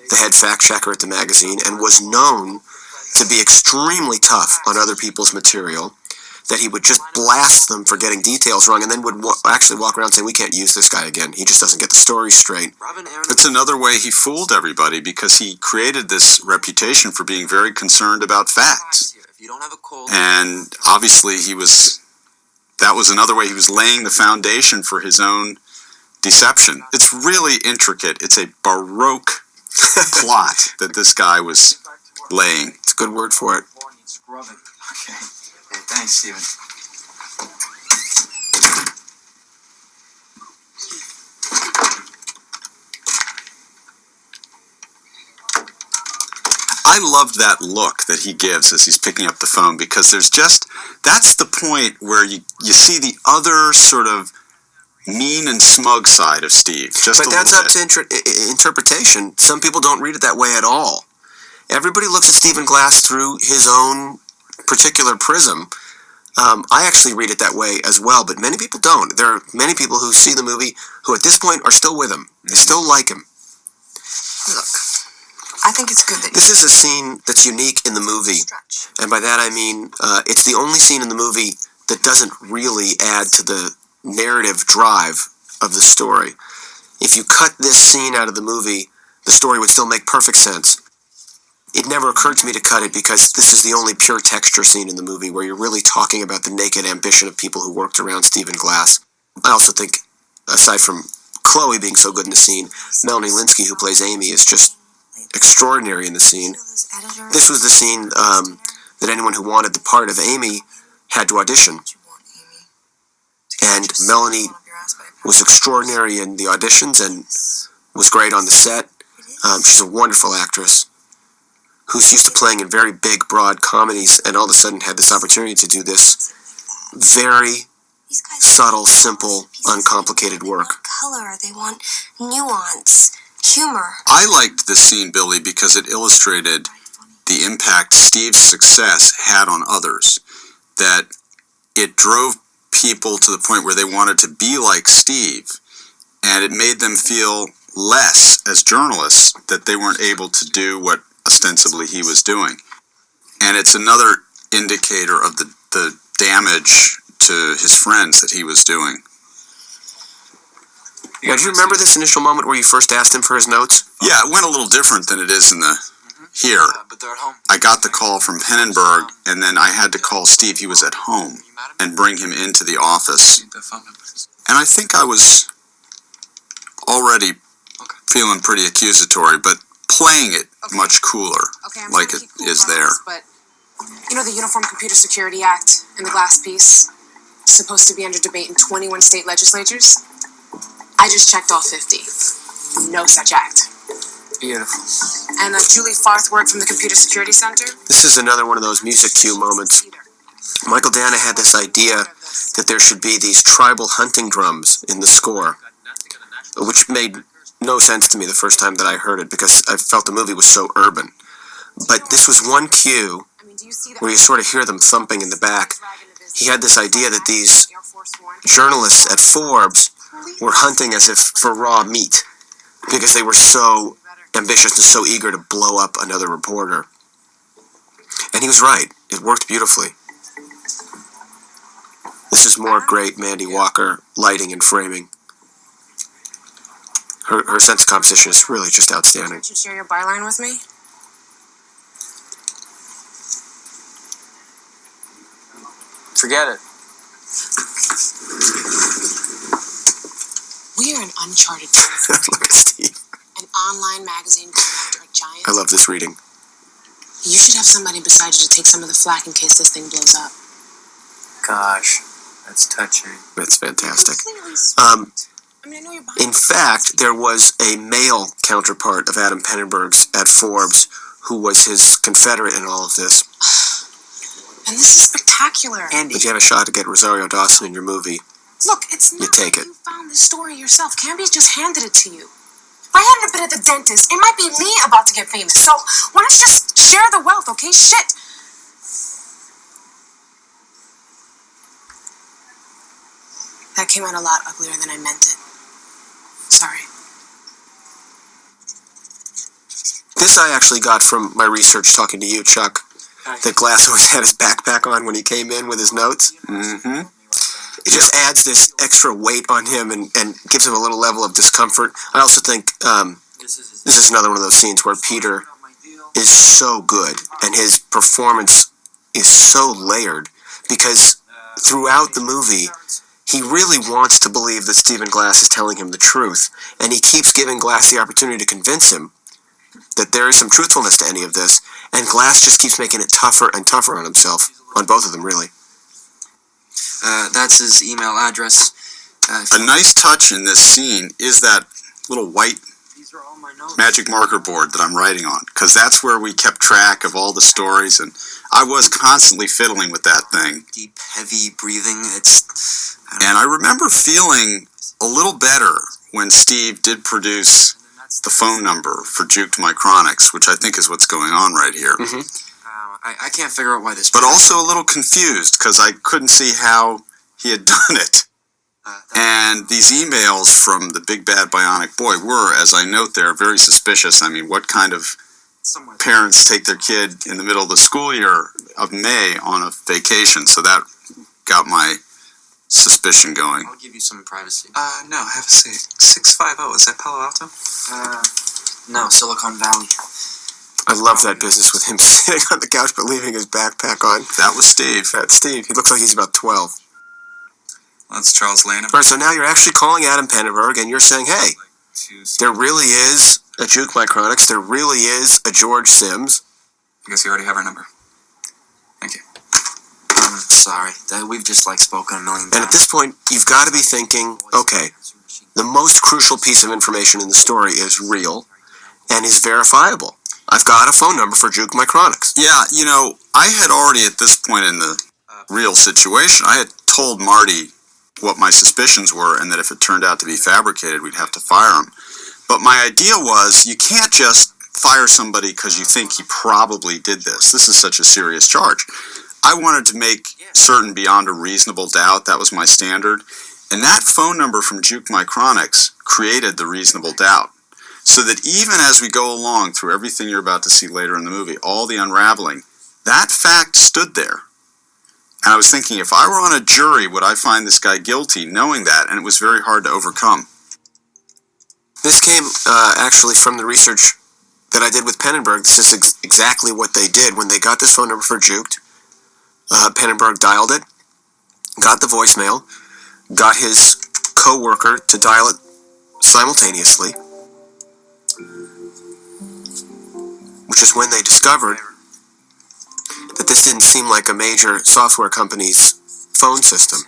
the head fact checker at the magazine and was known to be extremely tough on other people's material, that he would just blast them for getting details wrong and then would actually walk around saying, we can't use this guy again. He just doesn't get the story straight. Robin Aaron. It's another way he fooled everybody, because he created this reputation for being very concerned about facts. If you don't have a cold, And obviously that was another way he was laying the foundation for his own deception. It's really intricate. It's a Baroque plot that this guy was laying. It's a good word for it. Scrubbing. Okay. Hey, thanks, Steven. I loved that look that he gives as he's picking up the phone, because that's the point where you see the other sort of mean and smug side of Steve. Just But a that's little up bit. to interpretation. Some people don't read it that way at all. Everybody looks at Stephen Glass through his own particular prism. I actually read it that way as well, but many people don't. There are many people who see the movie who at this point are still with him. They still like him. Look, I think it's good that This is a scene that's unique in the movie, stretch. and by that I mean it's the only scene in the movie that doesn't really add to the narrative drive of the story. If you cut this scene out of the movie, the story would still make perfect sense. It never occurred to me to cut it because this is the only pure texture scene in the movie where you're really talking about the naked ambition of people who worked around Stephen Glass. I also think, aside from Chloe being so good in the scene, Melanie Linsky, who plays Amy, is just extraordinary in the scene. This was the scene that anyone who wanted the part of Amy had to audition. And Melanie was extraordinary in the auditions and was great on the set. She's a wonderful actress who's used to playing in very big, broad comedies, and all of a sudden had this opportunity to do this very subtle, simple, uncomplicated work. Color, they want nuance, humor. I liked this scene, Billy, because it illustrated the impact Steve's success had on others. That it drove people to the point where they wanted to be like Steve, and it made them feel less as journalists that they weren't able to do what ostensibly he was doing. And it's another indicator of the damage to his friends that he was doing. Now, do you remember this initial moment where you first asked him for his notes? Yeah, it went a little different than it is in the here. But they're at home. I got the call from Pennenberg, and then I had to call Steve. He was at home, and bring him into the office. The phone numbers. And I think I was already feeling pretty accusatory, but playing it much cooler, Okay, I'm like trying it to keep cool is about there. this, but you know the Uniform Computer Security Act and the glass piece? Supposed to be under debate in 21 state legislatures? I just checked all 50. No such act. Beautiful. And Julie Farthworth from the Computer Security Center? This is another one of those music cue moments. Michael Dana had this idea that there should be these tribal hunting drums in the score, which made no sense to me the first time that I heard it because I felt the movie was so urban. But this was one cue where you sort of hear them thumping in the back. He had this idea that these journalists at Forbes were hunting as if for raw meat because they were so ambitious and so eager to blow up another reporter. And he was right. It worked beautifully. This is more great Mandy Walker lighting and framing. Her sense of composition is really just outstanding. Would you share your byline with me? Forget it. We are in uncharted territory. Look at Steve. An online magazine going after a giant. I love this reading. You should have somebody beside you to take some of the flack in case this thing blows up. Gosh, that's touching. That's fantastic. Completely sweet. I mean, I know you're behind In fact, there was a male counterpart of Adam Pennenberg's at Forbes who was his confederate in all of this. And this is spectacular. Andy. But you have a shot to get Rosario Dawson in your movie. Look, it's not take like it. you found this story yourself. Camby's just handed it to you. If I hadn't been at the dentist, it might be me about to get famous. So why don't you just share the wealth, okay? Shit. That came out a lot uglier than I meant it. Sorry. This I actually got from my research talking to you, Chuck. That Glass always had his backpack on when he came in with his notes. Mm-hmm. It just adds this extra weight on him and gives him a little level of discomfort. I also think this is another one of those scenes where Peter is so good and his performance is so layered because throughout the movie he really wants to believe that Stephen Glass is telling him the truth, and he keeps giving Glass the opportunity to convince him that there is some truthfulness to any of this, and Glass just keeps making it tougher and tougher on himself, on both of them really. That's his email address. A nice touch in this scene is that little white These are all my notes. magic marker board that I'm writing on, because that's where we kept track of all the stories, and I was constantly fiddling with that thing. Deep, heavy breathing. And I remember feeling a little better when Steve did produce the phone number for Juke Micronics, which I think is what's going on right here. I can't figure out why this. But also a little confused, because I couldn't see how he had done it. And these emails from the Big Bad Bionic Boy were, as I note there, very suspicious. I mean, what kind of parents take their kid in the middle of the school year of May on a vacation? So that got my suspicion going. I'll give you some privacy. No, have a seat. 650, is that Palo Alto? No, Silicon Valley. I love that business with him sitting on the couch but leaving his backpack on. That was Steve. That's Steve. He looks like he's about 12. That's Charles Lanham. All right, so now you're actually calling Adam Pennenberg and you're saying, hey, there really is a Juke Micronics, there really is a George Sims. I guess you already have our number. Thank you. I'm sorry. We've just spoken a million times. And at this point, you've got to be thinking, okay, the most crucial piece of information in the story is real and is verifiable. I've got a phone number for Juke Micronics. Yeah, I had already at this point in the real situation, I had told Marty what my suspicions were, and that if it turned out to be fabricated, we'd have to fire him. But my idea was, you can't just fire somebody because you think he probably did this. This is such a serious charge. I wanted to make certain beyond a reasonable doubt. That was my standard. And that phone number from Juke Micronics created the reasonable doubt. So that even as we go along through everything you're about to see later in the movie, all the unraveling, that fact stood there. And I was thinking, if I were on a jury, would I find this guy guilty knowing that? And it was very hard to overcome. This came actually from the research that I did with Pennenberg. This is exactly what they did. When they got this phone number for Juked, Pennenberg dialed it, got the voicemail, got his co-worker to dial it simultaneously, which is when they discovered that this didn't seem like a major software company's phone system.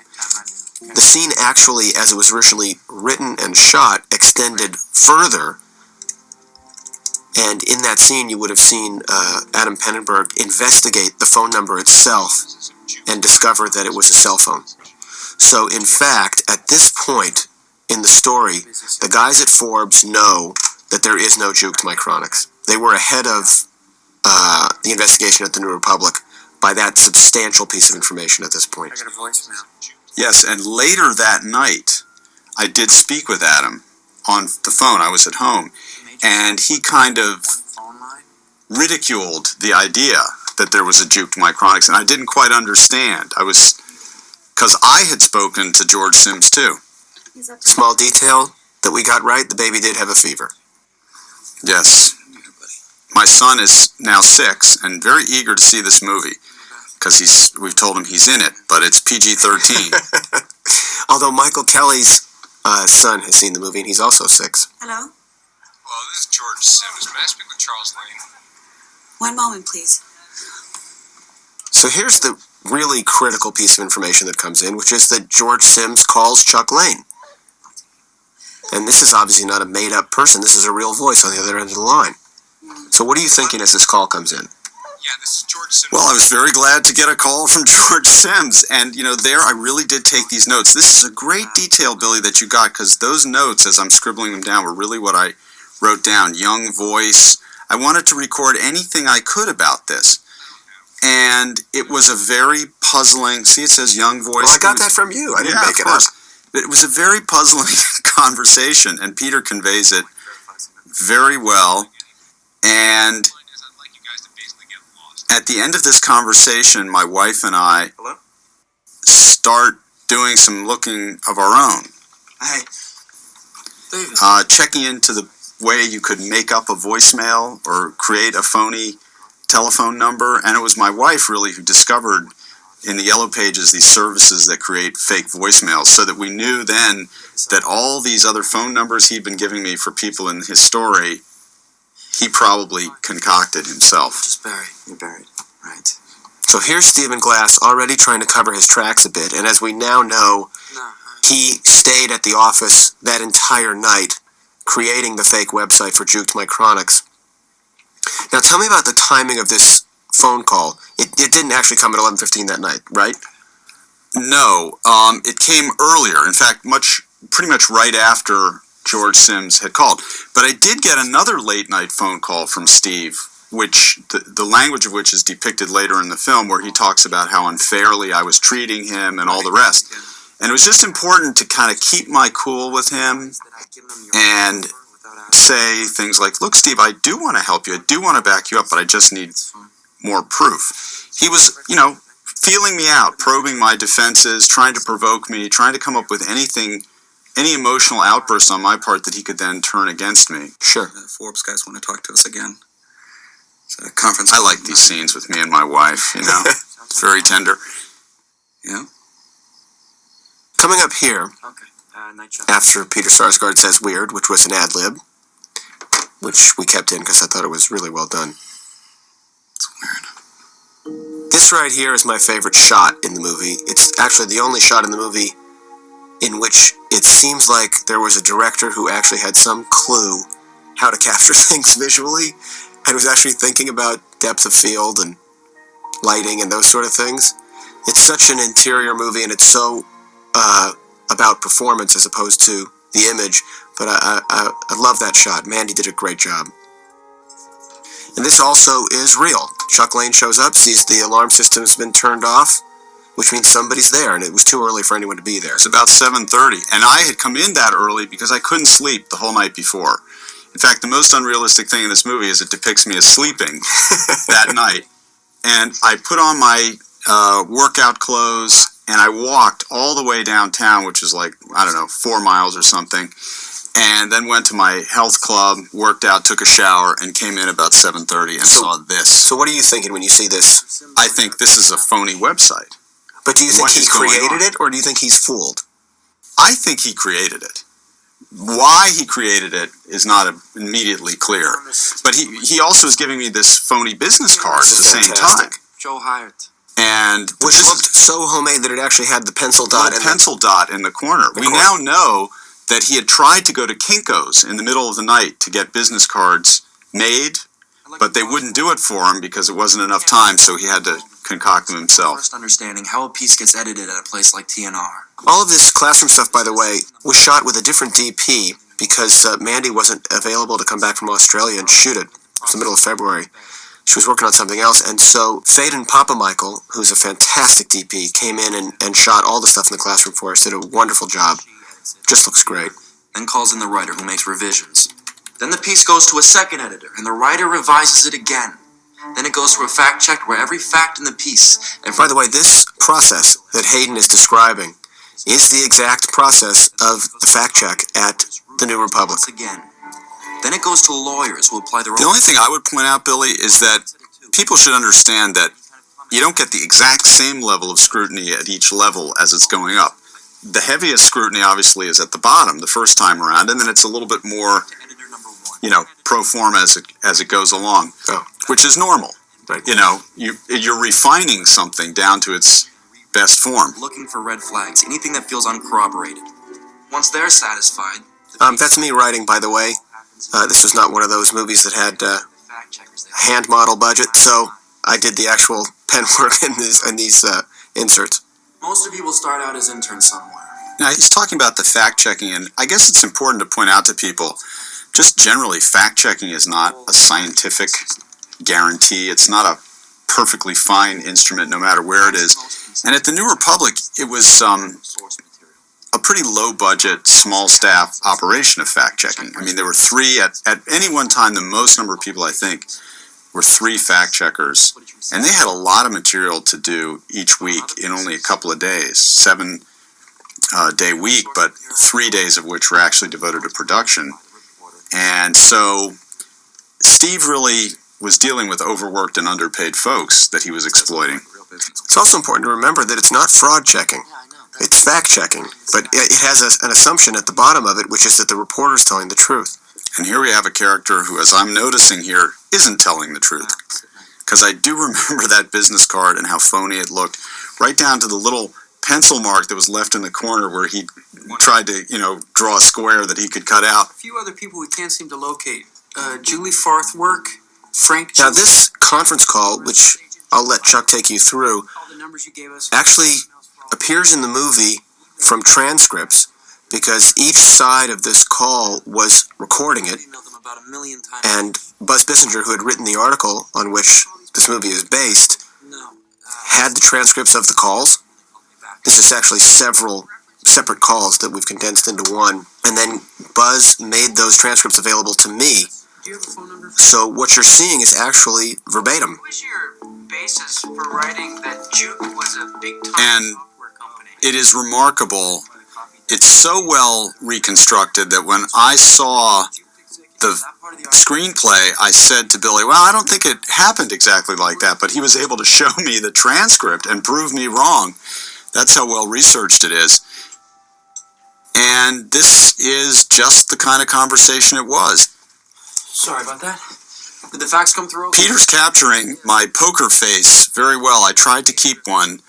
The scene actually, as it was originally written and shot, extended further, and in that scene you would have seen Adam Pennenberg investigate the phone number itself and discover that it was a cell phone. So in fact, at this point in the story, the guys at Forbes know that there is no Juked Micronics. They were ahead of the investigation at the New Republic by that substantial piece of information at this point. I got a voicemail. Yes, and later that night, I did speak with Adam on the phone. I was at home, and he kind of Phone line? ridiculed the idea that there was a Juked Micronics, and I didn't quite understand. Because I had spoken to George Sims too. Small detail that we got right, the baby did have a fever. Yes. My son is now 6 and very eager to see this movie because we've told him he's in it, but it's PG-13. Although Michael Kelly's son has seen the movie and he's also 6. Hello? Hello, this is George Sims. May I speak with Charles Lane? One moment, please. So here's the really critical piece of information that comes in, which is that George Sims calls Chuck Lane. And this is obviously not a made-up person. This is a real voice on the other end of the line. So what are you thinking as this call comes in? Yeah, this is George Sims. Well, I was very glad to get a call from George Sims, and there I really did take these notes. This is a great detail, Billy, that you got, because those notes, as I'm scribbling them down, were really what I wrote down. Young voice. I wanted to record anything I could about this, and it was a very puzzling. See, it says young voice. Well, I got that from you. I didn't make it up. It was a very puzzling conversation, and Peter conveys it very well. And at the end of this conversation, my wife and I start doing some looking of our own. Hey, David. Checking into the way you could make up a voicemail or create a phony telephone number. And it was my wife really who discovered in the Yellow Pages these services that create fake voicemails, so that we knew then that all these other phone numbers he'd been giving me for people in his story, he probably concocted himself. Just buried. You're buried. Right. So here's Stephen Glass already trying to cover his tracks a bit, and as we now know, he stayed at the office that entire night creating the fake website for Juked Micronics. Now tell me about the timing of this phone call. It didn't actually come at 11:15 that night, right? No, it came earlier. In fact, pretty much right after George Sims had called. But I did get another late night phone call from Steve, which the language of which is depicted later in the film, where he talks about how unfairly I was treating him and all the rest. And it was just important to kind of keep my cool with him and say things like, look, Steve, I do want to help you. I do want to back you up, but I just need more proof. He was, feeling me out, probing my defenses, trying to provoke me, trying to come up with any emotional outbursts on my part that he could then turn against me. Sure. The Forbes guys want to talk to us again. It's a conference. I like these scenes with me and my wife, It's very tender. Yeah. Coming up here, Night shot. after Peter Sarsgaard says weird, which was an ad-lib, which we kept in because I thought it was really well done. It's weird. This right here is my favorite shot in the movie. It's actually the only shot in the movie in which it seems like there was a director who actually had some clue how to capture things visually and was actually thinking about depth of field and lighting and those sort of things. It's such an interior movie, and it's so about performance as opposed to the image, but I love that shot. Mandy did a great job. And this also is real. Chuck Lane shows up, sees the alarm system's been turned off, which means somebody's there, and it was too early for anyone to be there. It was about 7:30, and I had come in that early because I couldn't sleep the whole night before. In fact, the most unrealistic thing in this movie is it depicts me as sleeping that night. And I put on my workout clothes, and I walked all the way downtown, which is like, 4 miles or something. and then went to my health club, worked out, took a shower, and came in about 7:30 and saw this. So what are you thinking when you see this? I think this is a phony website. But do you think What he is going created on? it, or do you think he's fooled? I think he created it. Why he created it is not immediately clear. But he also is giving me this phony business card at This the is same fantastic. time. Joe Hyatt. And Which this looked so homemade that it actually had the pencil dot. little pencil dot in the corner. The We corner. now know that he had tried to go to Kinko's in the middle of the night to get business cards made, but they wouldn't do it for him because it wasn't enough time, so he had to concoct them himself. First understanding how a piece gets edited at a place like TNR. All of this classroom stuff, by the way, was shot with a different DP because Mandy wasn't available to come back from Australia and shoot it. It was the middle of February. She was working on something else, and so Faden Papa Michael, who's a fantastic DP, came in and shot all the stuff in the classroom for us, did a wonderful job. Just looks great. Then calls in the writer who makes revisions. Then the piece goes to a second editor, and the writer revises it again. Then it goes to a fact check where every fact in the piece... By the way, this process that Hayden is describing is the exact process of the fact check at the New Republic. Once again. Then it goes to lawyers who apply their The only thing I would point out, Billy, is that people should understand that you don't get the exact same level of scrutiny at each level as it's going up. The heaviest scrutiny, obviously, is at the bottom the first time around, and then it's a little bit more, pro forma as it goes along, which is normal. Right. You're refining something down to its best form. looking for red flags, anything that feels uncorroborated. Once they're satisfied... That's me writing, by the way. This was not one of those movies that had fact checkers, they hand model budget, so I did the actual pen work in these inserts. Most of you will start out as interns somewhere. Now, he's talking about the fact-checking, and I guess it's important to point out to people, just generally, fact-checking is not a scientific guarantee. It's not a perfectly fine instrument, no matter where it is. And at the New Republic, it was a pretty low-budget, small-staff operation of fact-checking. I mean, there were three, at any one time, the most number of people, I think, were 3 fact-checkers. And they had a lot of material to do each week in only a couple of days. 7-day week, but 3 days of which were actually devoted to production. And so Steve really was dealing with overworked and underpaid folks that he was exploiting. It's also important to remember that it's not fraud checking. It's fact checking, but it has an assumption at the bottom of it, which is that the reporter's telling the truth. And here we have a character who, as I'm noticing here, isn't telling the truth. Because I do remember that business card and how phony it looked, right down to the little pencil mark that was left in the corner where he tried to, draw a square that he could cut out. A few other people we can't seem to locate. Julie Farthwork, Frank... Now, this conference call, which I'll let Chuck take you through, all the numbers you gave us... actually appears in the movie from transcripts because each side of this call was recording it, Emailed them about 1 million times. and Buzz Bissinger, who had written the article on which this movie is based, No. had the transcripts of the calls. This is actually several separate calls that we've condensed into one, and then Buzz made those transcripts available to me. Do you have a phone number? So what you're seeing is actually verbatim. What was your basis for writing that Juke was a big-time And software company? it is remarkable. It's so well reconstructed that when I saw the screenplay, I said to Billy, well, I don't think it happened exactly like that, but he was able to show me the transcript and prove me wrong. That's how well researched it is. And this is just the kind of conversation it was. Sorry about that. Did the facts come through? Peter's capturing my poker face very well. I tried to keep one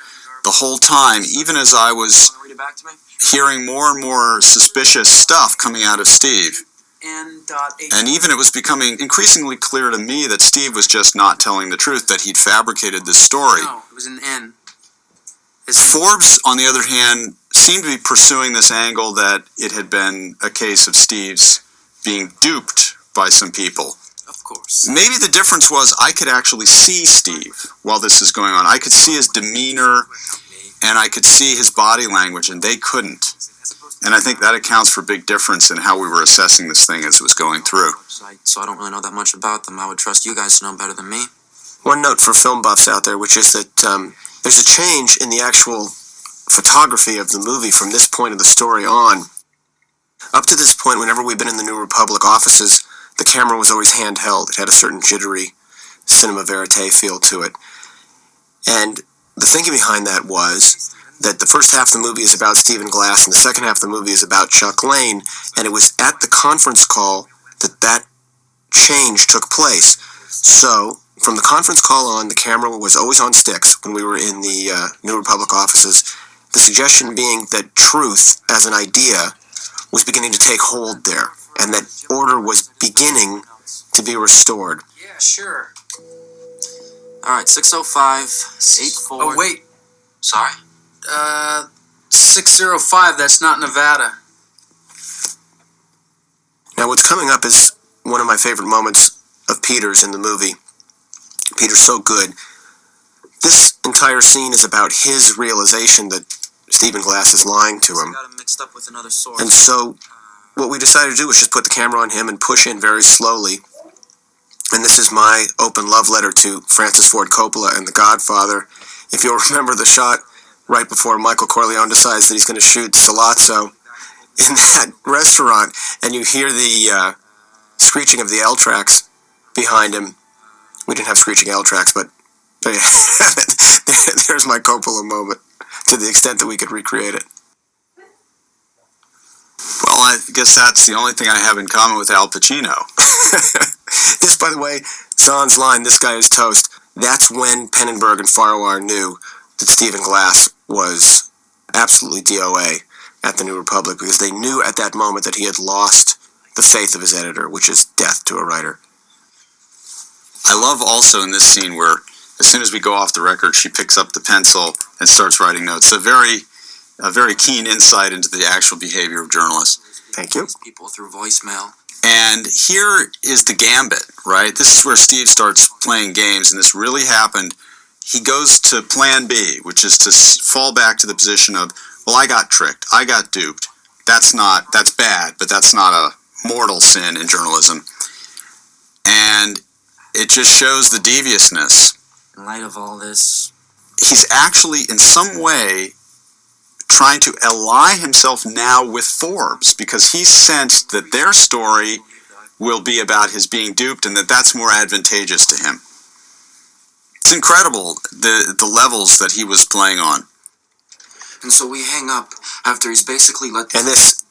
the whole time, even as I was Want to read it back to me? hearing more and more suspicious stuff coming out of Steve. N.H. And even it was becoming increasingly clear to me that Steve was just not telling the truth, that he'd fabricated this story. No, it was an N. Forbes, on the other hand, seemed to be pursuing this angle that it had been a case of Steve's being duped by some people. Of course. Maybe the difference was I could actually see Steve while this is going on. I could see his demeanor and I could see his body language, and they couldn't. And I think that accounts for a big difference in how we were assessing this thing as it was going through. So I don't really know that much about them. I would trust you guys to know better than me. One note for film buffs out there, which is that there's a change in the actual photography of the movie from this point of the story on. Up to this point, whenever we've been in the New Republic offices, the camera was always handheld. It had a certain jittery cinema verite feel to it. And the thinking behind that was that the first half of the movie is about Stephen Glass and the second half of the movie is about Chuck Lane, and it was at the conference call that change took place. So, from the conference call on, the camera was always on sticks when we were in the New Republic offices, the suggestion being that truth as an idea was beginning to take hold there, and that order was beginning to be restored. Yeah, sure. Alright, 605, 84. Oh, wait. Sorry? 605, that's not Nevada. Now, what's coming up is one of my favorite moments of Peter's in the movie. Peter's so good. This entire scene is about his realization that Stephen Glass is lying to him. Got him mixed up with another source. And so, what we decided to do was just put the camera on him and push in very slowly. And this is my open love letter to Francis Ford Coppola and The Godfather. If you'll remember the shot right before Michael Corleone decides that he's going to shoot Sollozzo in that restaurant, and you hear the screeching of the L tracks behind him. We didn't have screeching L tracks, but there's my Coppola moment, to the extent that we could recreate it. Well, I guess that's the only thing I have in common with Al Pacino. This, by the way, Zahn's line, "This guy is toast," that's when Pennenberg and Farwar knew that Stephen Glass was absolutely DOA at the New Republic, because they knew at that moment that he had lost the faith of his editor, which is death to a writer. I love also in this scene where, as soon as we go off the record, she picks up the pencil and starts writing notes. A very keen insight into the actual behavior of journalists. Thank you. People through voicemail. And here is the gambit, right? This is where Steve starts playing games, and this really happened. He goes to plan B, which is to fall back to the position of, well, I got tricked, I got duped. That's bad, but that's not a mortal sin in journalism. And it just shows the deviousness. In light of all this, he's actually, in some way, trying to ally himself now with Forbes, because he sensed that their story will be about his being duped and that that's more advantageous to him. It's incredible, the levels that he was playing on. And so we hang up after he's basically let... And this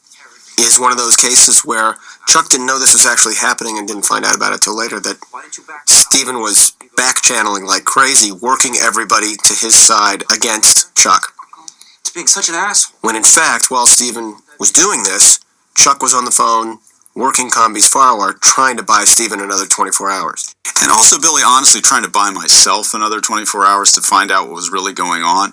is one of those cases where Chuck didn't know this was actually happening and didn't find out about it till later, that Stephen was back-channeling like crazy, working everybody to his side against Chuck. It's being such an asshole. When in fact, while Stephen was doing this, Chuck was on the phone, working Combi's Farwar, trying to buy Stephen another 24 hours. And also, Billy, honestly, trying to buy myself another 24 hours to find out what was really going on.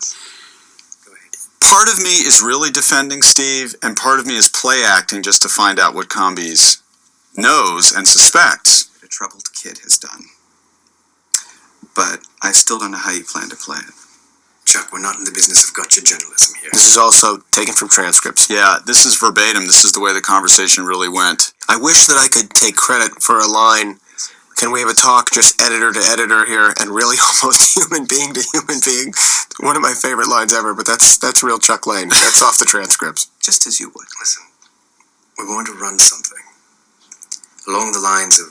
Part of me is really defending Steve, and part of me is play acting just to find out what Combi's knows and suspects. A troubled kid has done. But I still don't know how you plan to play it. Chuck, we're not in the business of gotcha journalism here. This is also taken from transcripts. Yeah, this is verbatim. This is the way the conversation really went. I wish that I could take credit for a line. Can we have a talk just editor to editor here, and really almost human being to human being? One of my favorite lines ever, but that's real Chuck Lane. That's off the transcripts. Just as you would. Listen, we're going to run something along the lines of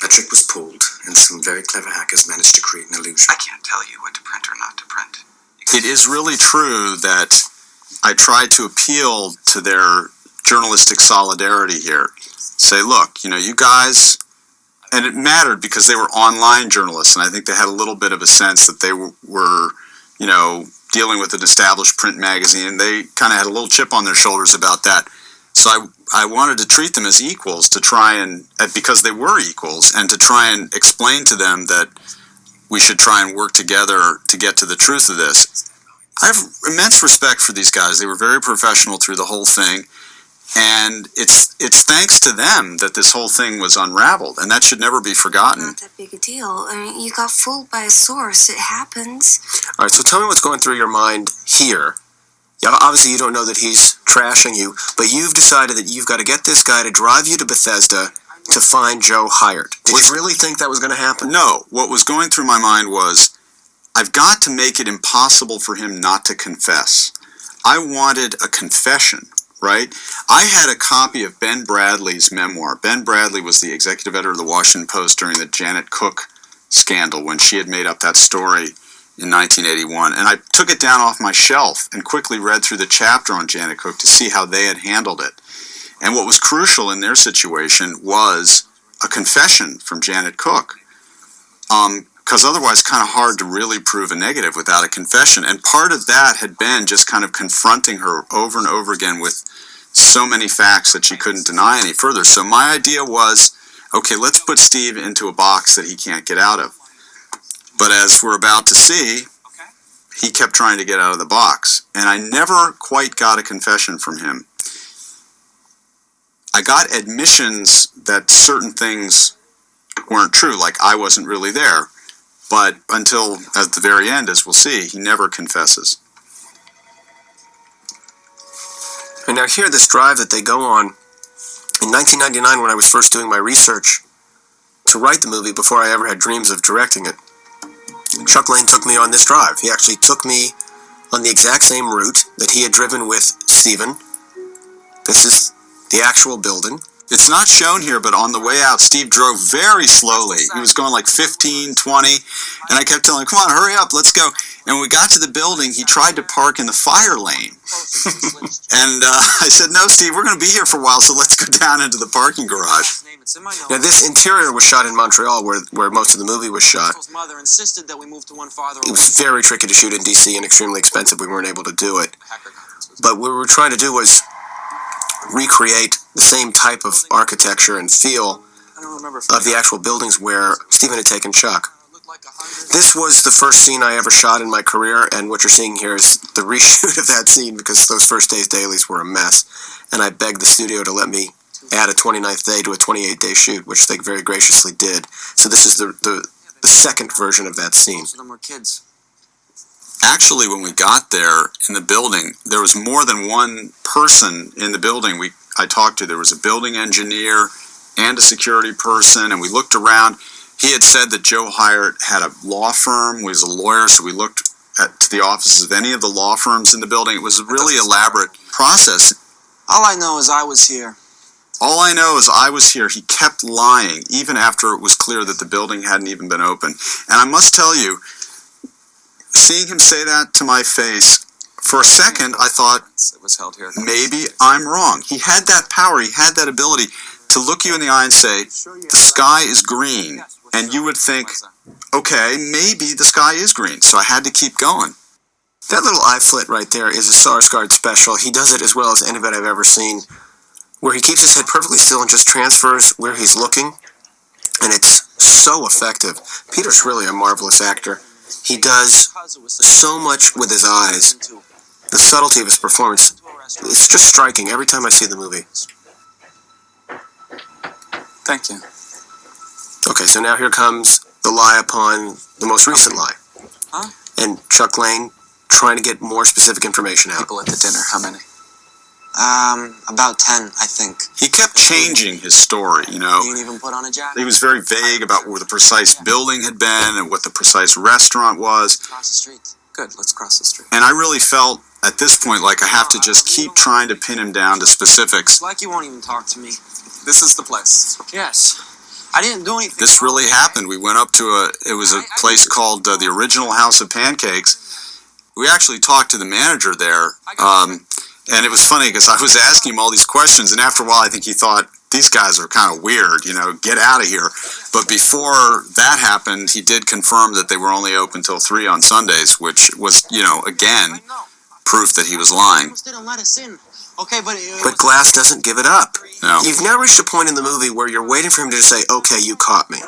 a trick was pulled, and some very clever hackers managed to create an illusion. I can't tell you what to print or not to print. It is really true that I tried to appeal to their journalistic solidarity here. Say, look, you guys... And it mattered because they were online journalists, and I think they had a little bit of a sense that they were dealing with an established print magazine. They kind of had a little chip on their shoulders about that. So I wanted to treat them as equals, to try and, because they were equals, and to try and explain to them that we should try and work together to get to the truth of this. I have immense respect for these guys. They were very professional through the whole thing. And it's thanks to them that this whole thing was unraveled, and that should never be forgotten. Not that big a deal. I mean, you got fooled by a source. It happens. All right, so tell me what's going through your mind here. Yeah, obviously you don't know that he's trashing you, but you've decided that you've got to get this guy to drive you to Bethesda to find Joe Hired. Did you really think that was going to happen? No. What was going through my mind was, I've got to make it impossible for him not to confess. I wanted a confession right? I had a copy of Ben Bradley's memoir. Ben Bradley was the executive editor of the Washington Post during the Janet Cook scandal when she had made up that story in 1981. And I took it down off my shelf and quickly read through the chapter on Janet Cook to see how they had handled it. And what was crucial in their situation was a confession from Janet Cook. Because otherwise kind of hard to really prove a negative without a confession. And part of that had been just kind of confronting her over and over again with so many facts that she couldn't deny any further. So my idea was, okay, let's put Steve into a box that he can't get out of. But as we're about to see, he kept trying to get out of the box. And I never quite got a confession from him. I got admissions that certain things weren't true, like I wasn't really there. But until at the very end, as we'll see, he never confesses. And now here, this drive that they go on, in 1999 when I was first doing my research to write the movie before I ever had dreams of directing it, Chuck Lane took me on this drive. He actually took me on the exact same route that he had driven with Steven. This is the actual building. It's not shown here, but on the way out, Steve drove very slowly. He was going like 15, 20, and I kept telling him, come on, hurry up, let's go. And when we got to the building, he tried to park in the fire lane. And I said, no, Steve, we're going to be here for a while, so let's go down into the parking garage. Now, this interior was shot in Montreal, where most of the movie was shot. It was very tricky to shoot in D.C. and extremely expensive. We weren't able to do it. But what we were trying to do was recreate the same type of architecture and feel of the actual buildings where Steven had taken Chuck. This was the first scene I ever shot in my career, and what you're seeing here is the reshoot of that scene because those first day's dailies were a mess, and I begged the studio to let me add a 29th day to a 28-day shoot, which they very graciously did. So this is the second version of that scene. Actually, when we got there in the building, there was more than one person in the building I talked to. There was a building engineer and a security person, and we looked around. He had said that Joe Hyatt had a law firm, was a lawyer, so we looked at the offices of any of the law firms in the building. It was a really elaborate process. All I know is I was here. All I know is I was here. He kept lying, even after it was clear that the building hadn't even been open. And I must tell you, seeing him say that to my face, for a second, I thought, maybe I'm wrong. He had that power, he had that ability to look you in the eye and say, the sky is green. And you would think, okay, maybe the sky is green. So I had to keep going. That little eye flit right there is a Sarsgaard special. He does it as well as anybody I've ever seen, where he keeps his head perfectly still and just transfers where he's looking. And it's so effective. Peter's really a marvelous actor. He does so much with his eyes. The subtlety of his performance, it's just striking every time I see the movie. Thank you. Okay, so now here comes the lie upon the most recent lie. Huh? And Chuck Lane trying to get more specific information out. People at the dinner, how many? About 10, I think. He kept changing his story, you know. You didn't even put on a jacket. He was very vague about where the precise building had been and what the precise restaurant was. Cross the street. Good, let's cross the street. And I really felt at this point like I have to just keep trying to pin him down to specifics. Like you won't even talk to me. This is the place. Yes. I didn't do anything. This really happened. We went up to it was a place called the Original House of Pancakes. We actually talked to the manager there. And it was funny because I was asking him all these questions, and after a while I think he thought, these guys are kind of weird, you know, get out of here. But before that happened, he did confirm that they were only open till 3 on Sundays, which was, you know, again, proof that he was lying. Didn't let us in. Okay, but Glass doesn't give it up. No. You've now reached a point in the movie where you're waiting for him to just say, okay, you caught me.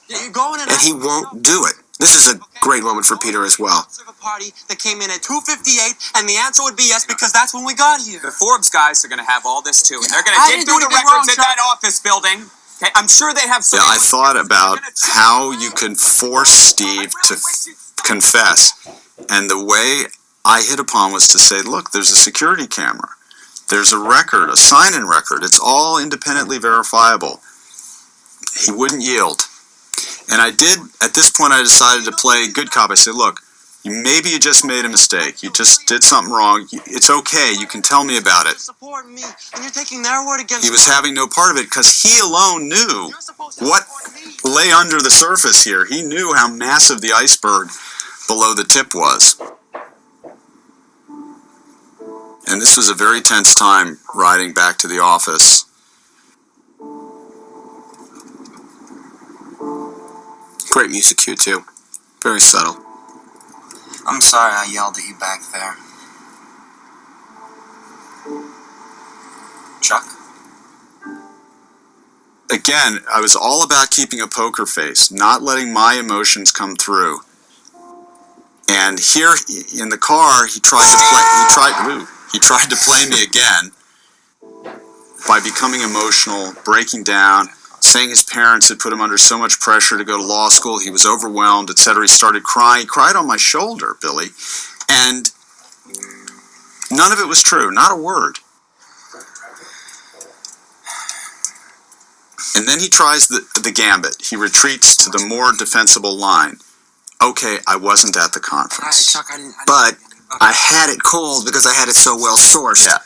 You're going And he won't do it. This is a great moment for Peter as well. A party that came in at 2:58, and the answer would be yes because that's when we got here. The Forbes guys are going to have all this too, and they're going I to dig didn't through do the anything records wrong, in that office building. Okay, I'm sure they have some. Yeah, I thought about how you could force Steve to confess. And the way I hit upon was to say, look, there's a security camera. There's a record, a sign-in record. It's all independently verifiable. He wouldn't yield. And I did, at this point I decided to play good cop. I said, look, Maybe you just made a mistake. You just did something wrong. It's okay. You can tell me about it. Support me, and you're taking their word against He was having no part of it because he alone knew what lay under the surface here. He knew how massive the iceberg below the tip was. And this was a very tense time riding back to the office. Great music cue, too. Very subtle. I'm sorry I yelled at you back there. Chuck? Again, I was all about keeping a poker face, not letting my emotions come through. And here in the car, he tried to play me again by becoming emotional, breaking down, saying his parents had put him under so much pressure to go to law school, he was overwhelmed, etc. He started crying. He cried on my shoulder, Billy. And none of it was true, not a word. And then he tries the gambit. He retreats to the more defensible line. Okay, I wasn't at the conference. Chuck, But I had it cold because I had it so well sourced. Yeah.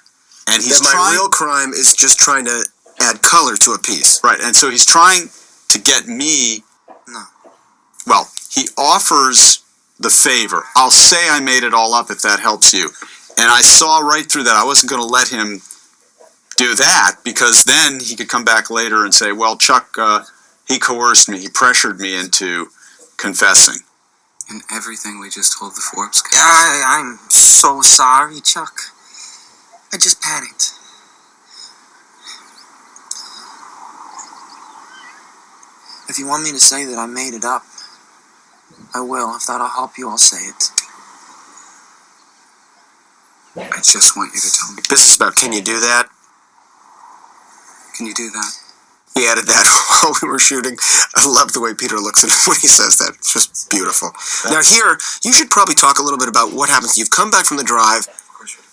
And he's that my real crime is just trying to add color to a piece. Right, and so he's trying to get me... No. Well, he offers the favor. I'll say I made it all up if that helps you. And I saw right through that. I wasn't going to let him do that because then he could come back later and say, well, Chuck, he coerced me. He pressured me into confessing. And everything we just told the Forbes guys. I'm so sorry, Chuck. I just panicked. If you want me to say that I made it up, I will. If that'll help you, I'll say it. I just want you to tell me. This is about, can you do that? Can you do that? He added that while we were shooting. I love the way Peter looks at him when he says that. It's just beautiful. Now here, you should probably talk a little bit about what happens. You've come back from the drive.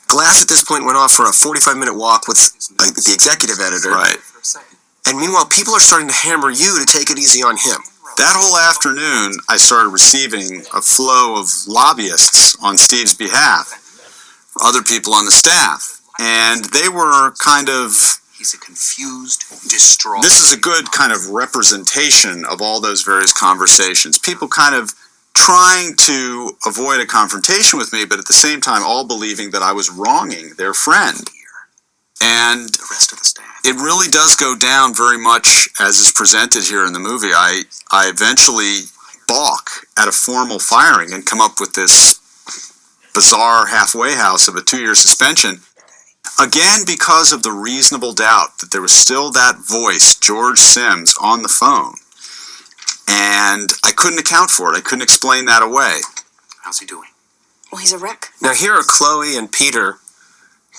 Glass at this point went off for a 45-minute walk with the executive editor. Right. And meanwhile, people are starting to hammer you to take it easy on him. That whole afternoon, I started receiving a flow of lobbyists on Steve's behalf, other people on the staff. And they were kind of... He's a confused, distraught... This is a good kind of representation of all those various conversations. People kind of trying to avoid a confrontation with me, but at the same time all believing that I was wronging their friend. And The rest of the staff. it really does go down very much as is presented here in the movie. I eventually balk at a formal firing and come up with this bizarre halfway house of a 2-year suspension. Again, because of the reasonable doubt that there was still that voice, George Sims, on the phone. And I couldn't account for it. I couldn't explain that away. How's he doing? Well, he's a wreck. Now here are Chloe and Peter.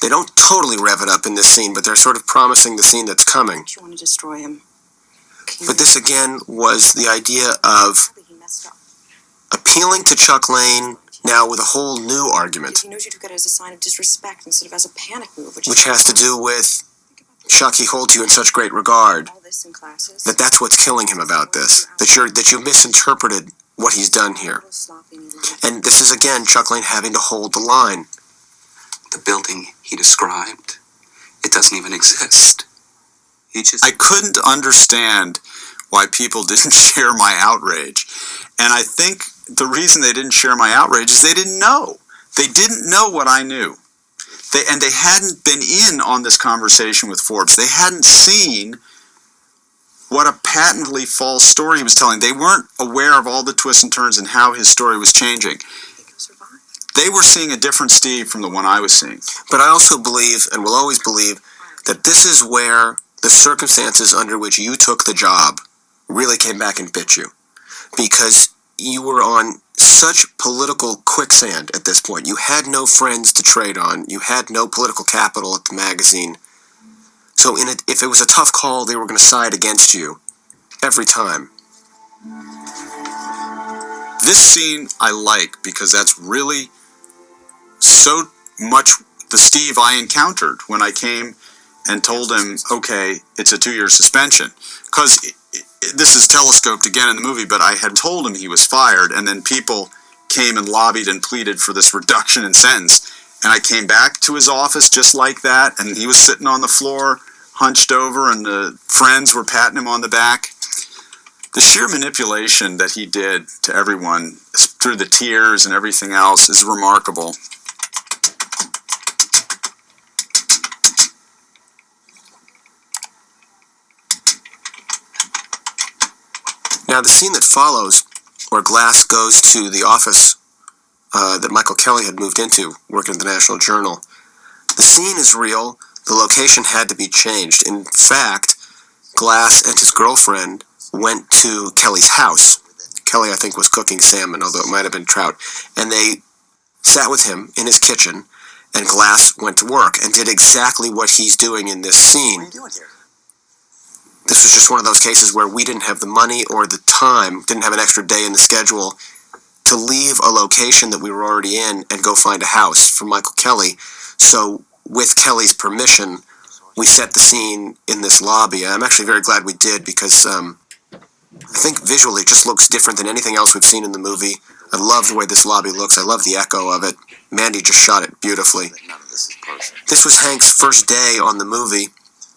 They don't totally rev it up in this scene, but they're sort of promising the scene that's coming. You want to destroy him. But this again was the idea of He messed up. appealing to Chuck Lane now with a whole new argument, He knows you took it as a sign of disrespect instead of as a panic move, which has to do with Chuck, he holds you in such great regard all this in classes. that's what's killing him about this. That you misinterpreted what he's done here. And this is again Chuck Lane having to hold the line. The building he described, it doesn't even exist. He just... I couldn't understand why people didn't share my outrage. And I think the reason they didn't share my outrage is they didn't know. They didn't know what I knew. They hadn't been in on this conversation with Forbes. They hadn't seen what a patently false story he was telling. They weren't aware of all the twists and turns and how his story was changing. They were seeing a different Steve from the one I was seeing. But I also believe, and will always believe, that this is where the circumstances under which you took the job really came back and bit you. Because you were on such political quicksand at this point. You had no friends to trade on. You had no political capital at the magazine. So if it was a tough call, they were going to side against you every time. This scene I like because that's really so much the Steve I encountered when I came and told him, okay, it's a 2-year suspension. Because this is telescoped again in the movie, but I had told him he was fired, and then people came and lobbied and pleaded for this reduction in sentence. And I came back to his office just like that, and he was sitting on the floor, hunched over, and the friends were patting him on the back. The sheer manipulation that he did to everyone through the tears and everything else is remarkable. Now, the scene that follows, where Glass goes to the office that Michael Kelly had moved into, working at the National Journal, the scene is real. The location had to be changed. In fact, Glass and his girlfriend went to Kelly's house. Kelly, I think, was cooking salmon, although it might have been trout. And they sat with him in his kitchen, and Glass went to work and did exactly what he's doing in this scene. What are you doing here? This was just one of those cases where we didn't have the money or the time, didn't have an extra day in the schedule to leave a location that we were already in and go find a house for Michael Kelly. So with Kelly's permission, we set the scene in this lobby. I'm actually very glad we did because I think visually it just looks different than anything else we've seen in the movie. I love the way this lobby looks. I love the echo of it. Mandy just shot it beautifully. None of this is perfect. This was Hank's first day on the movie.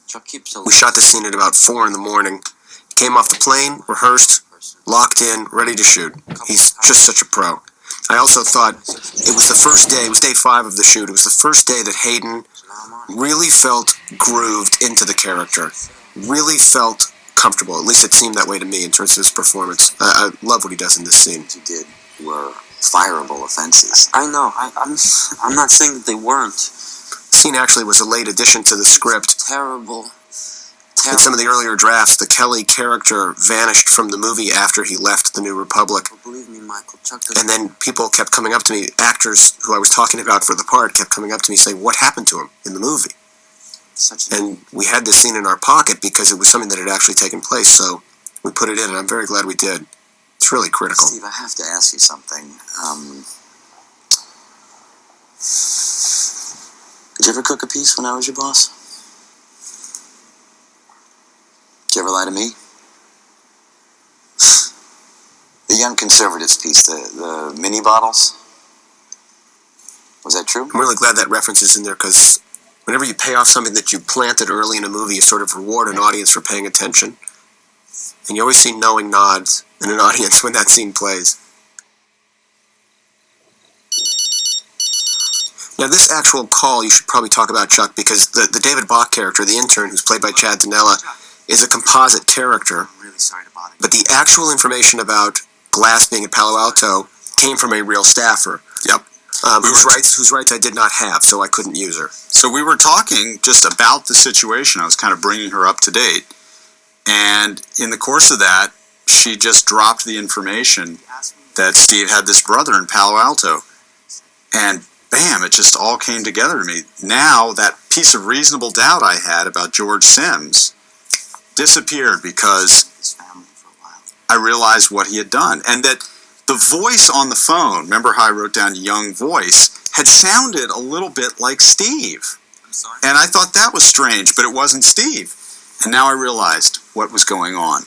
Chuck keeps a We shot this scene at about 4 in the morning. He came off the plane, rehearsed, locked in, ready to shoot. He's just such a pro. I also thought it was the first day, it was day 5 of the shoot, it was the first day that Hayden really felt grooved into the character, really felt comfortable. At least it seemed that way to me in terms of his performance. I love what he does in this scene. What you did were fireable offenses. I know. I'm not saying that they weren't. The scene actually was a late addition to the script. Terrible. In some of the earlier drafts, the Kelly character vanished from the movie after he left the New Republic. Believe me, Michael, Chuck doesn't. And then people kept coming up to me, actors who I was talking about for the part kept coming up to me saying, what happened to him in the movie? And we had this scene in our pocket because it was something that had actually taken place, so we put it in, and I'm very glad we did. It's really critical. Steve, I have to ask you something. Did you ever cook a piece when I was your boss? Did you ever lie to me? The Young Conservatives piece, the mini bottles? Was that true? I'm really glad that reference is in there because whenever you pay off something that you planted early in a movie, you sort of reward an audience for paying attention. And you always see knowing nods in an audience when that scene plays. Now, this actual call you should probably talk about, Chuck, because the David Bach character, the intern, who's played by Chad Donella, is a composite character. I'm really sorry to bother you. But the actual information about Glass being at Palo Alto came from a real staffer. Yep. Whose rights I did not have, so I couldn't use her. So we were talking just about the situation. I was kind of bringing her up to date. And in the course of that, she just dropped the information that Steve had this brother in Palo Alto. And bam, it just all came together to me. Now, that piece of reasonable doubt I had about George Sims disappeared because His family for a while. I realized what he had done. And that the voice on the phone, remember how I wrote down young voice, had sounded a little bit like Steve. I'm sorry. And I thought that was strange, but it wasn't Steve. And now I realized what was going on.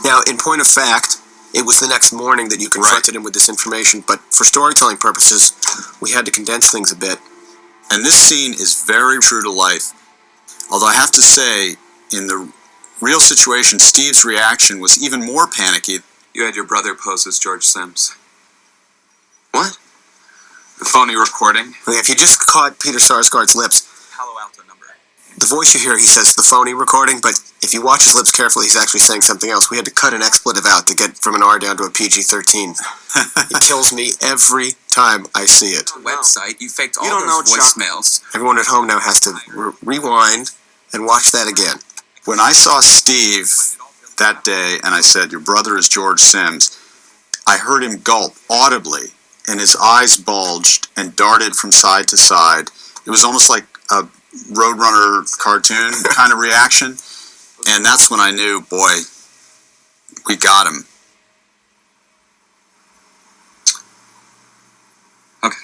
Now, in point of fact, it was the next morning that you confronted him with this information, but for storytelling purposes, we had to condense things a bit. And this scene is very true to life. Although I have to say, in the real situation, Steve's reaction was even more panicky. You had your brother pose as George Sims. What? The phony recording. If you just caught Peter Sarsgaard's lips, Palo Alto number. the voice you hear, he says the phony recording, but if you watch his lips carefully, he's actually saying something else. We had to cut an expletive out to get from an R down to a PG-13. It kills me every time I see it. Website. You faked all You don't those know, Chuck. voicemails. Everyone at home now has to rewind and watch that again. When I saw Steve that day and I said, your brother is George Sims, I heard him gulp audibly and his eyes bulged and darted from side to side. It was almost like a Roadrunner cartoon kind of reaction. And that's when I knew, boy, we got him. Okay.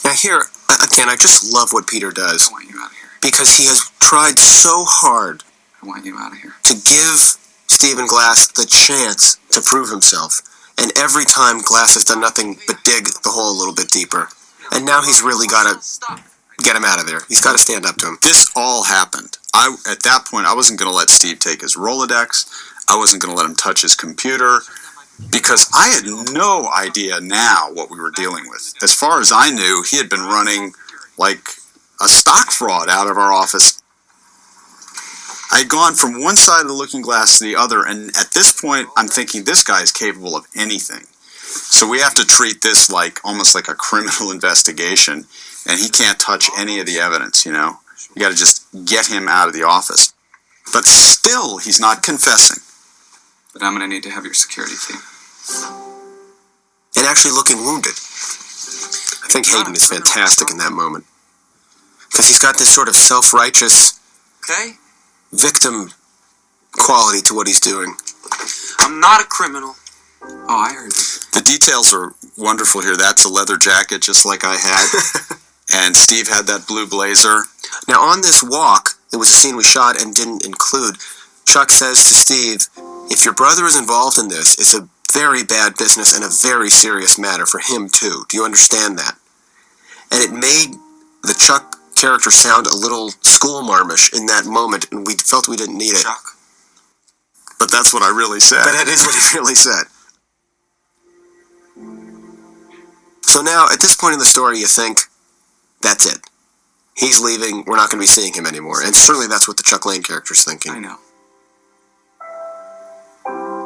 Now here, again, I just love what Peter does I want you out of here. because he has tried so hard I want you out of here. to give Stephen Glass the chance to prove himself. And every time, Glass has done nothing but dig the hole a little bit deeper. And now he's really got to get him out of there. He's got to stand up to him. This all happened. At that point, I wasn't going to let Steve take his Rolodex. I wasn't going to let him touch his computer, because I had no idea now what we were dealing with. As far as I knew, he had been running like a stock fraud out of our office. I had gone from one side of the looking glass to the other, and at this point, I'm thinking this guy is capable of anything. So we have to treat this like almost like a criminal investigation, and he can't touch any of the evidence, you know? You got to just get him out of the office. But still, he's not confessing. But I'm gonna need to have your security key. And actually looking wounded. I think Hayden is fantastic in that moment. Because he's got this sort of self-righteous Okay? victim quality to what he's doing. I'm not a criminal. Oh, I heard you. The details are wonderful here. That's a leather jacket, just like I had. And Steve had that blue blazer. Now, on this walk, it was a scene we shot and didn't include. Chuck says to Steve, if your brother is involved in this, it's a very bad business and a very serious matter for him, too. Do you understand that? And it made the Chuck character sound a little schoolmarmish in that moment, and we felt we didn't need it. Chuck. But that's what I really said. But that is what he really said. So now, at this point in the story, you think, that's it. He's leaving, we're not going to be seeing him anymore. And certainly that's what the Chuck Lane character's thinking. I know.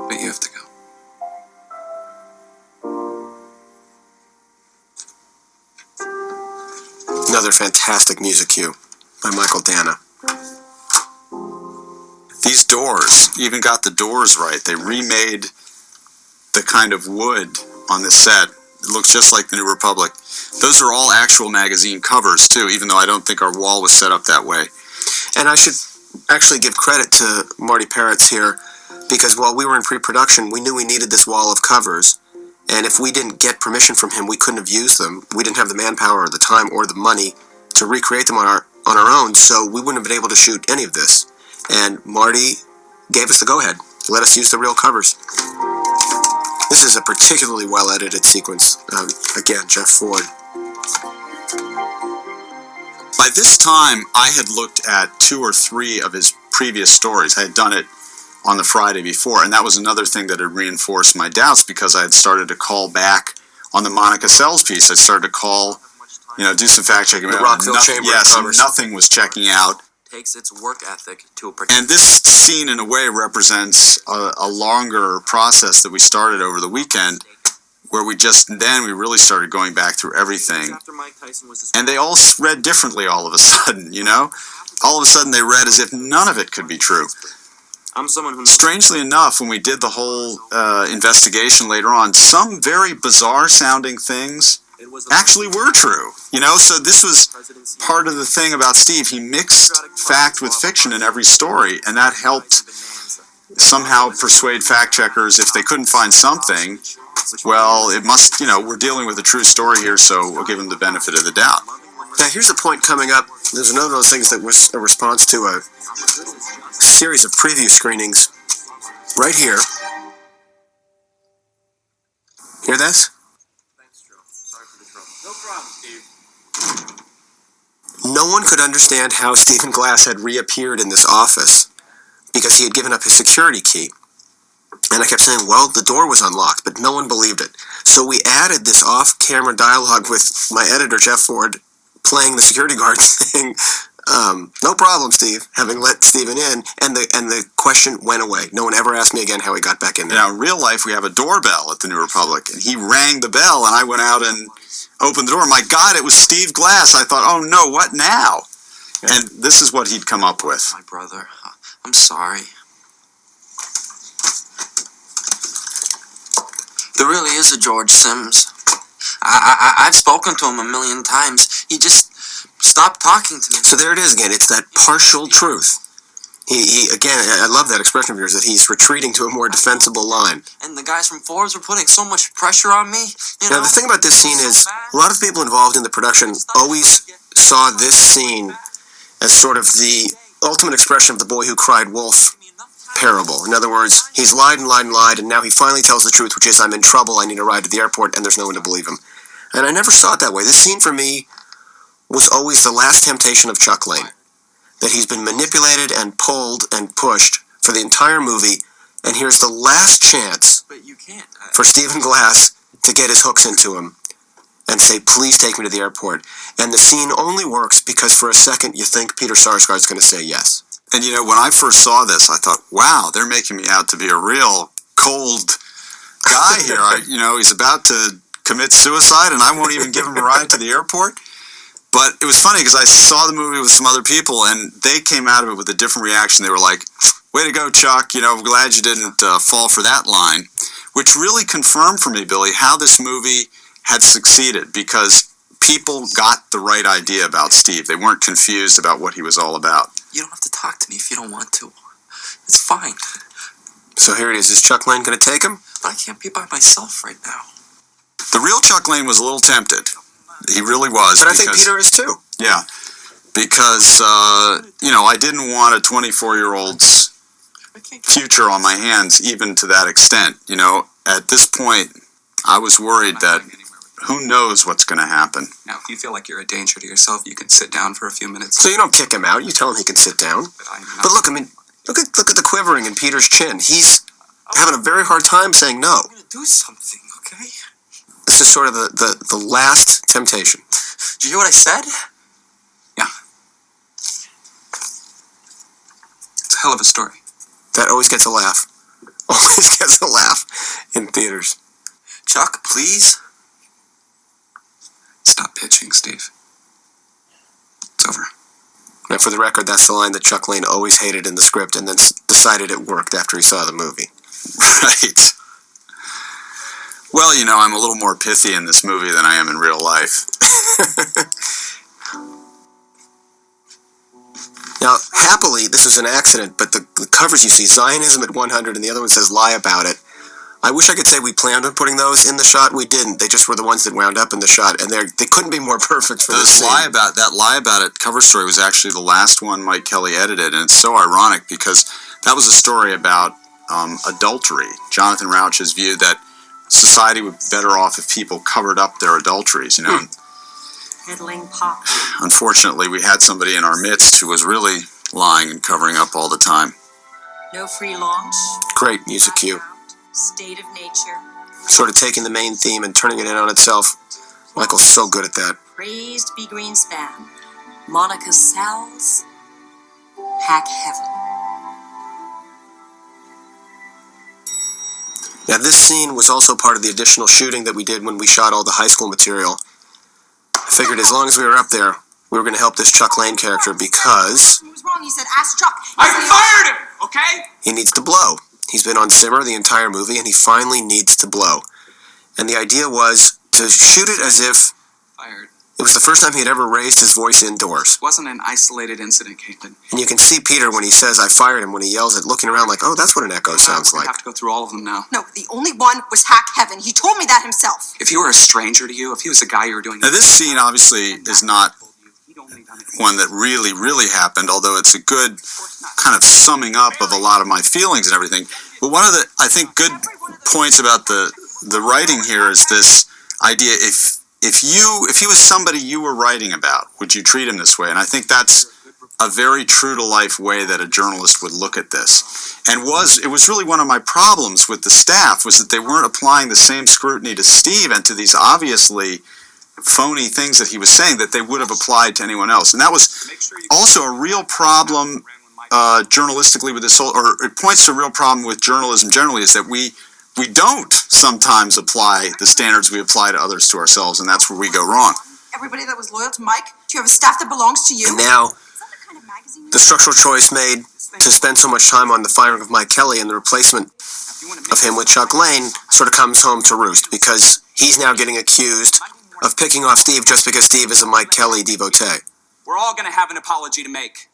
But you have to go. Another fantastic music cue by Michael Dana. These doors, even got the doors right. They remade the kind of wood on this set. It looks just like the New Republic. Those are all actual magazine covers, too, even though I don't think our wall was set up that way. And I should actually give credit to Marty Peretz here, because while we were in pre-production, we knew we needed this wall of covers. And if we didn't get permission from him, we couldn't have used them. We didn't have the manpower or the time or the money to recreate them on our own, so we wouldn't have been able to shoot any of this. And Marty gave us the go-ahead. Let us use the real covers. This is a particularly well-edited sequence. Again, Jeff Ford. By this time, I had looked at 2 or 3 of his previous stories. I had done it on the Friday before, and that was another thing that had reinforced my doubts, because I had started to call back on the Monica Sells piece. I started to call, do some fact-checking. The Rockville Chamber yes, covers. Nothing was checking out. Takes its work ethic to a And this scene, in a way, represents a longer process that we started over the weekend, where we really started going back through everything. After Mike Tyson was And they all read differently all of a sudden, All of a sudden they read as if none of it could be true. I'm someone who Strangely enough, when we did the whole investigation later on, some very bizarre sounding things actually were true. So this was part of the thing about Steve. He mixed fact with fiction in every story, and that helped somehow persuade fact checkers, if they couldn't find something, well, it must, we're dealing with a true story here, so we'll give them the benefit of the doubt. Now, here's a point coming up. There's another of those things that was a response to a series of preview screenings right here. Hear this? No one could understand how Stephen Glass had reappeared in this office because he had given up his security key. And I kept saying, well, the door was unlocked, but no one believed it. So we added this off-camera dialogue with my editor, Jeff Ford, playing the security guard saying, no problem, Steve, having let Stephen in, and the question went away. No one ever asked me again how he got back in there. Now, in real life, we have a doorbell at the New Republic, and he rang the bell, and I went out and opened the door. My God, it was Steve Glass. I thought, oh no, what now? Yeah. And this is what he'd come up with. My brother, I'm sorry. There really is a George Sims. I've spoken to him a million times. He just stopped talking to me. So there it is again. It's that partial truth. He again, I love that expression of yours, that he's retreating to a more defensible line. And the guys from Forbes were putting so much pressure on me. Now, the thing about this scene is, a lot of people involved in the production always saw this scene as sort of the ultimate expression of The Boy Who Cried Wolf parable. In other words, he's lied and lied and lied, and now he finally tells the truth, which is, I'm in trouble, I need a ride to the airport, and there's no one to believe him. And I never saw it that way. This scene for me was always the last temptation of Chuck Lane. That he's been manipulated and pulled and pushed for the entire movie, and here's the last chance But you can't. for Stephen Glass to get his hooks into him and say, please take me to the airport. And the scene only works because for a second you think Peter Sarsgaard's going to say yes. And you know, when I first saw this, I thought, wow, they're making me out to be a real cold guy here. He's about to commit suicide and I won't even give him a ride to the airport. But it was funny because I saw the movie with some other people and they came out of it with a different reaction. They were like, way to go, Chuck. I'm glad you didn't fall for that line, which really confirmed for me, Billy, how this movie had succeeded because people got the right idea about Steve. They weren't confused about what he was all about. You don't have to talk to me if you don't want to. It's fine. So here it is. Is Chuck Lane going to take him? But I can't be by myself right now. The real Chuck Lane was a little tempted. He really was. But I think Peter is too. Yeah. Because, I didn't want a 24-year-old's future on my hands, even to that extent. At this point, I was worried that who knows what's going to happen. Now, if you feel like you're a danger to yourself, you can sit down for a few minutes. So you don't kick him out. You tell him he can sit down. But look, look at the quivering in Peter's chin. He's having a very hard time saying no. I'm gonna do something, okay? This is sort of the last temptation. Did you hear what I said? Yeah. It's a hell of a story. That always gets a laugh. Always gets a laugh in theaters. Chuck, please? Stop pitching, Steve. It's over. Now, for the record, that's the line that Chuck Lane always hated in the script and then decided it worked after he saw the movie. Right. Well, I'm a little more pithy in this movie than I am in real life. Now, happily, this was an accident, but the covers you see, Zionism at 100, and the other one says lie about it. I wish I could say we planned on putting those in the shot. We didn't. They just were the ones that wound up in the shot, and they couldn't be more perfect for this scene. That lie about it cover story was actually the last one Mike Kelly edited, and it's so ironic because that was a story about adultery. Jonathan Rauch's view that society would be better off if people covered up their adulteries, Peddling pop. Unfortunately, we had somebody in our midst who was really lying and covering up all the time. No free launch. Great music cue. State of nature. Sort of taking the main theme and turning it in on itself. Michael's so good at that. Praised be Greenspan. Monica Sells. Hack heaven. Now, this scene was also part of the additional shooting that we did when we shot all the high school material. I figured as long as we were up there, we were going to help this Chuck Lane character because He was wrong. He said, ask Chuck. I fired him, okay? he needs to blow. He's been on simmer the entire movie, and he finally needs to blow. And the idea was to shoot it as if Fired. it was the first time he had ever raised his voice indoors. It wasn't an isolated incident, Caitlin. And you can see Peter when he says, I fired him, when he yells it, looking around like, oh, that's what an echo sounds We're like. gonna have to go through all of them now. No, the only one was Hack Heaven. He told me that himself. If he were a stranger to you, if he was a guy you were doing... Now, this scene obviously is not one that really, really happened, although it's a good kind of summing up of a lot of my feelings and everything. But one of the, I think, good points about the writing here is this idea, if he was somebody you were writing about, would you treat him this way? And I think that's a very true-to-life way that a journalist would look at this. And it was really one of my problems with the staff, was that they weren't applying the same scrutiny to Steve and to these obviously phony things that he was saying that they would have applied to anyone else. And that was also a real problem journalistically with this whole, or it points to a real problem with journalism generally, is that we don't sometimes apply the standards we apply to others to ourselves, and that's where we go wrong. Everybody that was loyal to Mike? Do you have a staff that belongs to you? And now, the structural choice made to spend so much time on the firing of Mike Kelly and the replacement of him with Chuck Lane sort of comes home to roost, because he's now getting accused of picking off Steve just because Steve is a Mike Kelly devotee. We're all gonna have an apology to make.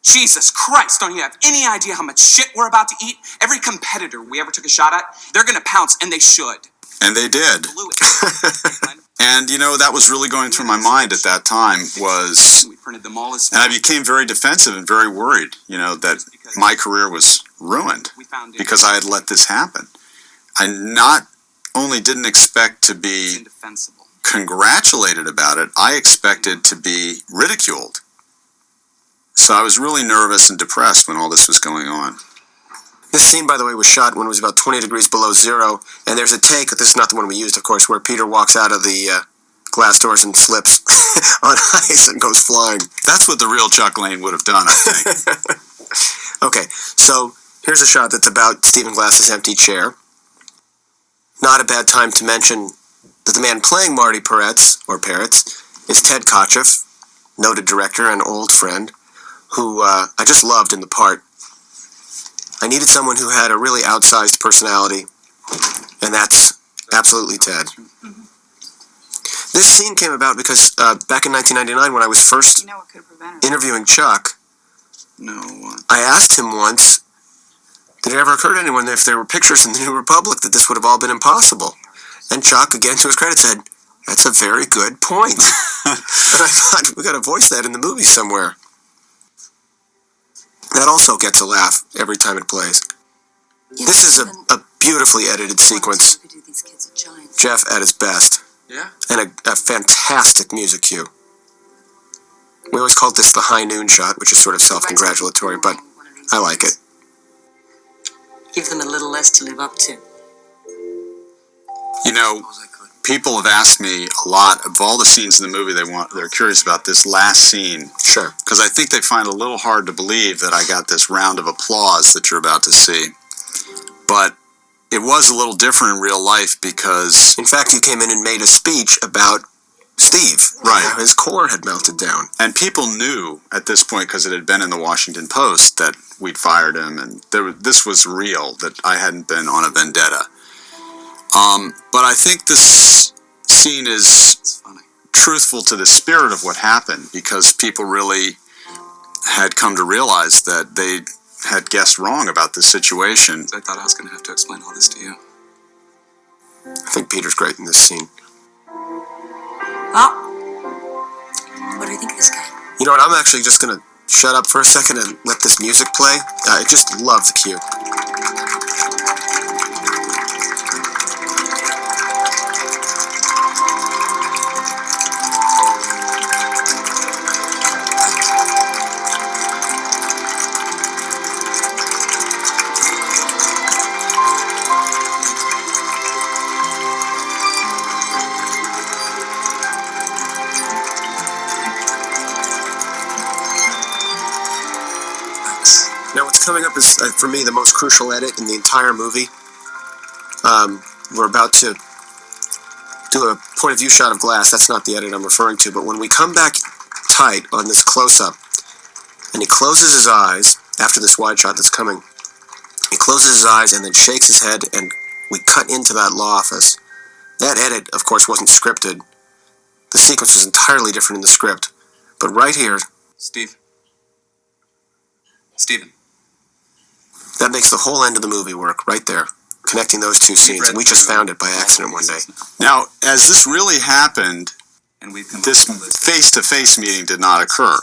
Jesus Christ, don't you have any idea how much shit we're about to eat? Every competitor we ever took a shot at, they're gonna pounce, and they should. And they did. And, that was really going through my mind at that time was, We printed them all as and I became very defensive and very worried, that my career was ruined because I had let this happen. I not only didn't expect to be Indefensible. congratulated about it, I expected to be ridiculed. So I was really nervous and depressed when all this was going on. This scene, by the way, was shot when it was about 20 degrees below zero, and there's a take, this is not the one we used, of course, where Peter walks out of the glass doors and slips on ice and goes flying. That's what the real Chuck Lane would have done, I think. Okay, so here's a shot that's about Stephen Glass's empty chair. Not a bad time to mention that the man playing Marty Peretz, or Peretz, is Ted Kotcheff, noted director and old friend, who I just loved in the part. I needed someone who had a really outsized personality, and that's absolutely Ted. This scene came about because back in 1999, when I was first interviewing Chuck, I asked him once, did it ever occur to anyone that if there were pictures in the New Republic that this would have all been impossible? And Chuck, again to his credit, said, that's a very good point. And I thought, we got to voice that in the movie somewhere. That also gets a laugh every time it plays. This is a beautifully edited sequence. Jeff at his best. Yeah? And a fantastic music cue. We always called this the high noon shot, which is sort of self-congratulatory, but I like it. Give them a little less to live up to. You know, people have asked me a lot of all the scenes in the movie they're curious about this last scene. Sure. Because I think they find it a little hard to believe that I got this round of applause that you're about to see. But it was a little different in real life because... In fact, you came in and made a speech about Steve. Right. His core had melted down. And people knew at this point, because it had been in the Washington Post, that we'd fired him, and this was real, that I hadn't been on a vendetta. But I think this scene is truthful to the spirit of what happened, because people really had come to realize that they had guessed wrong about this situation. I thought I was going to have to explain all this to you. I think Peter's great in this scene. Well, what do you think of this guy? You know what, I'm actually just going to shut up for a second and let this music play. I just love the cue. Now what's coming up is, for me, the most crucial edit in the entire movie. We're about to do a point of view shot of Glass. That's not the edit I'm referring to, but when we come back tight on this close-up, and he closes his eyes, after this wide shot that's coming, he closes his eyes and then shakes his head, and we cut into that law office. That edit, of course, wasn't scripted. The sequence was entirely different in the script. But right here... Steven. That makes the whole end of the movie work, right there. Connecting those two scenes, and we just found it by accident one day. Now, as this really happened, this face-to-face meeting did not occur.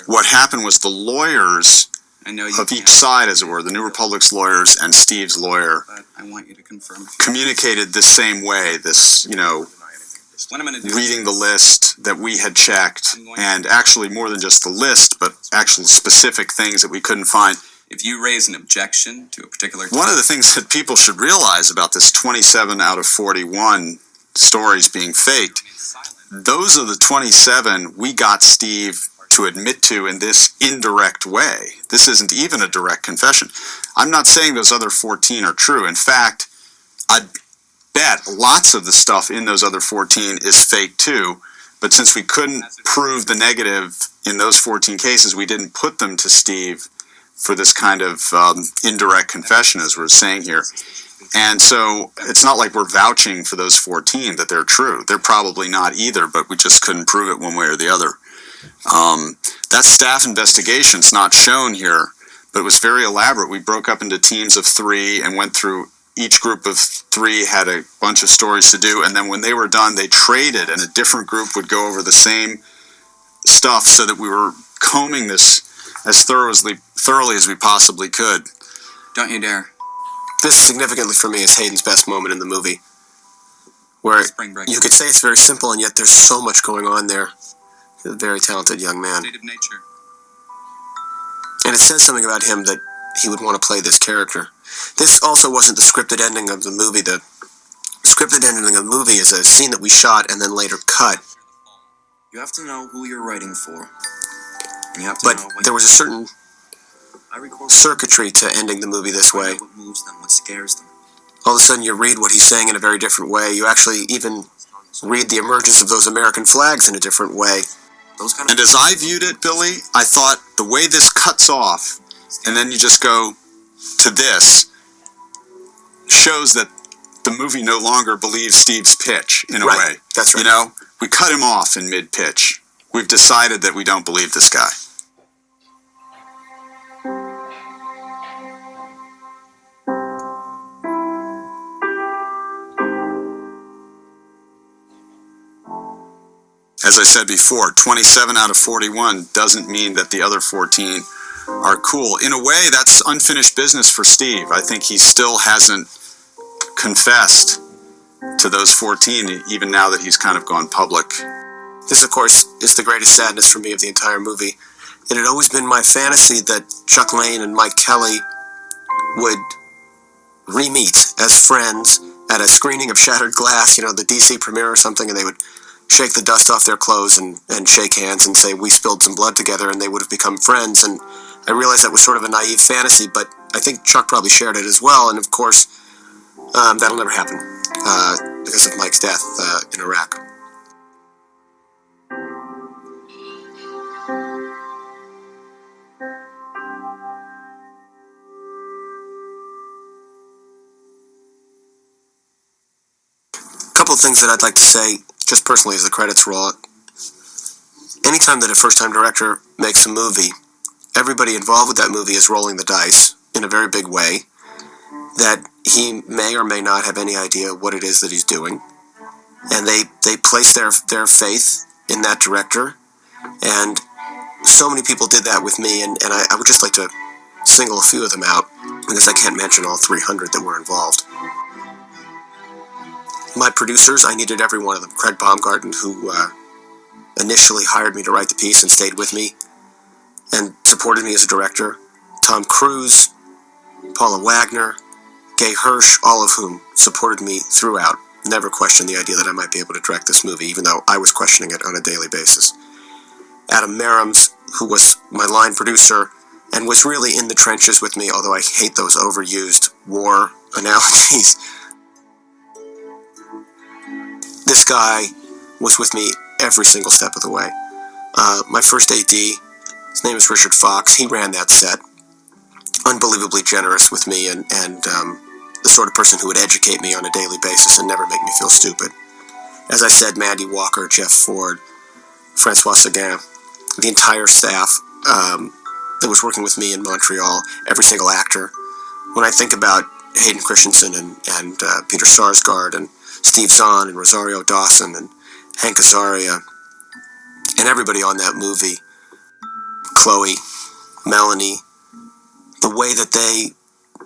What happened was the lawyers of each side, as it were, the New Republic's lawyers and Steve's lawyer, I want you to confirm. communicated the same way, this, reading the list that we had checked, and actually more than just the list, but actual specific things that we couldn't find. If you raise an objection to a particular... One of the things that people should realize about this 27 out of 41 stories being faked, those are the 27 we got Steve to admit to in this indirect way. This isn't even a direct confession. I'm not saying those other 14 are true. In fact, I bet lots of the stuff in those other 14 is fake too, but since we couldn't prove the negative in those 14 cases, we didn't put them to Steve for this kind of indirect confession, as we're saying here. And so it's not like we're vouching for those 14 that they're true. They're probably not either, but we just couldn't prove it one way or the other. That staff investigation's not shown here, but it was very elaborate. We broke up into teams of 3 and went through. Each group of 3 had a bunch of stories to do, and then when they were done, they traded, and a different group would go over the same stuff, so that we were combing this as thoroughly as we possibly could. Don't you dare. This significantly for me is Hayden's best moment in the movie, where Spring Break. you could say it's very simple and yet there's so much going on there. He's a very talented young man. State of nature. And it says something about him that he would want to play this character. This also wasn't the scripted ending of the movie. The scripted ending of the movie is a scene that we shot and then later cut. You have to know who you're writing for. And you have to But know what there was a certain I record circuitry to ending the movie this way. what moves them, what scares them. All of a sudden you read what he's saying in a very different way. You actually even read the emergence of those American flags in a different way. Those kind of And as I viewed it, Billy, I thought the way this cuts off, and then you just go to this, shows that the movie no longer believes Steve's pitch, in a Right. way. That's right. You know, we cut him off in mid-pitch. We've decided that we don't believe this guy. As I said before, 27 out of 41 doesn't mean that the other 14 are cool. In a way, that's unfinished business for Steve. I think he still hasn't confessed to those 14, even now that he's kind of gone public. This, of course, is the greatest sadness for me of the entire movie. It had always been my fantasy that Chuck Lane and Mike Kelly would re-meet as friends at a screening of Shattered Glass, you know, the DC premiere or something, and they would shake the dust off their clothes and shake hands and say, we spilled some blood together, and they would have become friends. And I realized that was sort of a naive fantasy, but I think Chuck probably shared it as well, and of course, that'll never happen because of Mike's death in Iraq. A couple of things that I'd like to say, just personally, as the credits roll. Anytime that a first-time director makes a movie, everybody involved with that movie is rolling the dice in a very big way, that he may or may not have any idea what it is that he's doing. And they place their faith in that director. And so many people did that with me, and I would just like to single a few of them out, because I can't mention all 300 that were involved. My producers, I needed every one of them. Craig Baumgarten, who initially hired me to write the piece and stayed with me and supported me as a director. Tom Cruise, Paula Wagner, Gay Hirsch, all of whom supported me throughout. Never questioned the idea that I might be able to direct this movie, even though I was questioning it on a daily basis. Adam Merrims, who was my line producer and was really in the trenches with me, although I hate those overused war analogies. This guy was with me every single step of the way. My first AD, his name is Richard Fox. He ran that set. Unbelievably generous with me and the sort of person who would educate me on a daily basis and never make me feel stupid. As I said, Mandy Walker, Jeff Ford, Francois Seguin, the entire staff that was working with me in Montreal, every single actor. When I think about Hayden Christensen and Peter Sarsgaard and Steve Zahn and Rosario Dawson and Hank Azaria and everybody on that movie, Chloe, Melanie, the way that they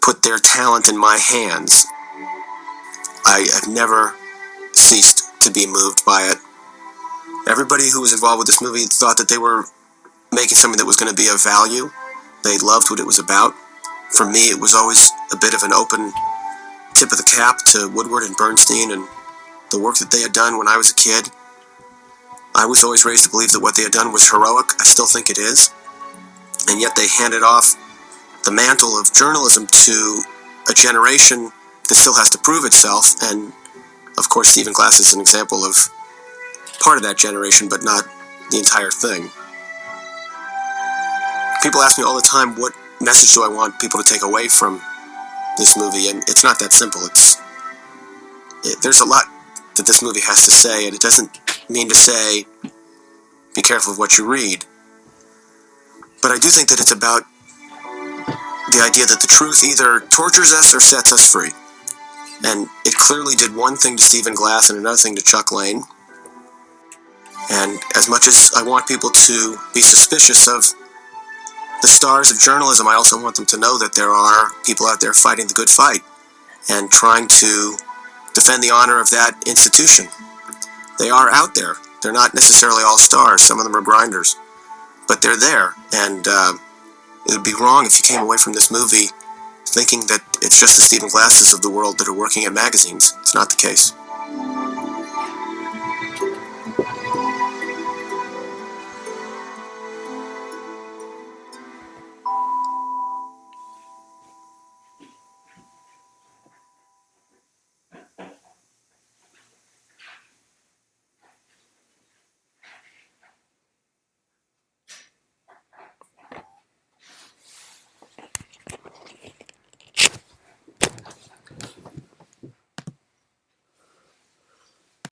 put their talent in my hands, I've never ceased to be moved by it. Everybody who was involved with this movie thought that they were making something that was going to be of value. They loved what it was about. For me, it was always a bit of an open tip of the cap to Woodward and Bernstein and the work that they had done when I was a kid. I was always raised to believe that what they had done was heroic. I still think it is. And yet they handed off the mantle of journalism to a generation that still has to prove itself. And, of course, Stephen Glass is an example of part of that generation, but not the entire thing. People ask me all the time, what message do I want people to take away from this movie? And it's not that simple. There's a lot that this movie has to say, and it doesn't mean to say, be careful of what you read. But I do think that it's about the idea that the truth either tortures us or sets us free. And it clearly did one thing to Stephen Glass and another thing to Chuck Lane. And as much as I want people to be suspicious of the stars of journalism, I also want them to know that there are people out there fighting the good fight and trying to defend the honor of that institution. They are out there. They're not necessarily all stars. Some of them are grinders. But they're there, and it would be wrong if you came away from this movie thinking that it's just the Stephen Glasses of the world that are working at magazines. It's not the case.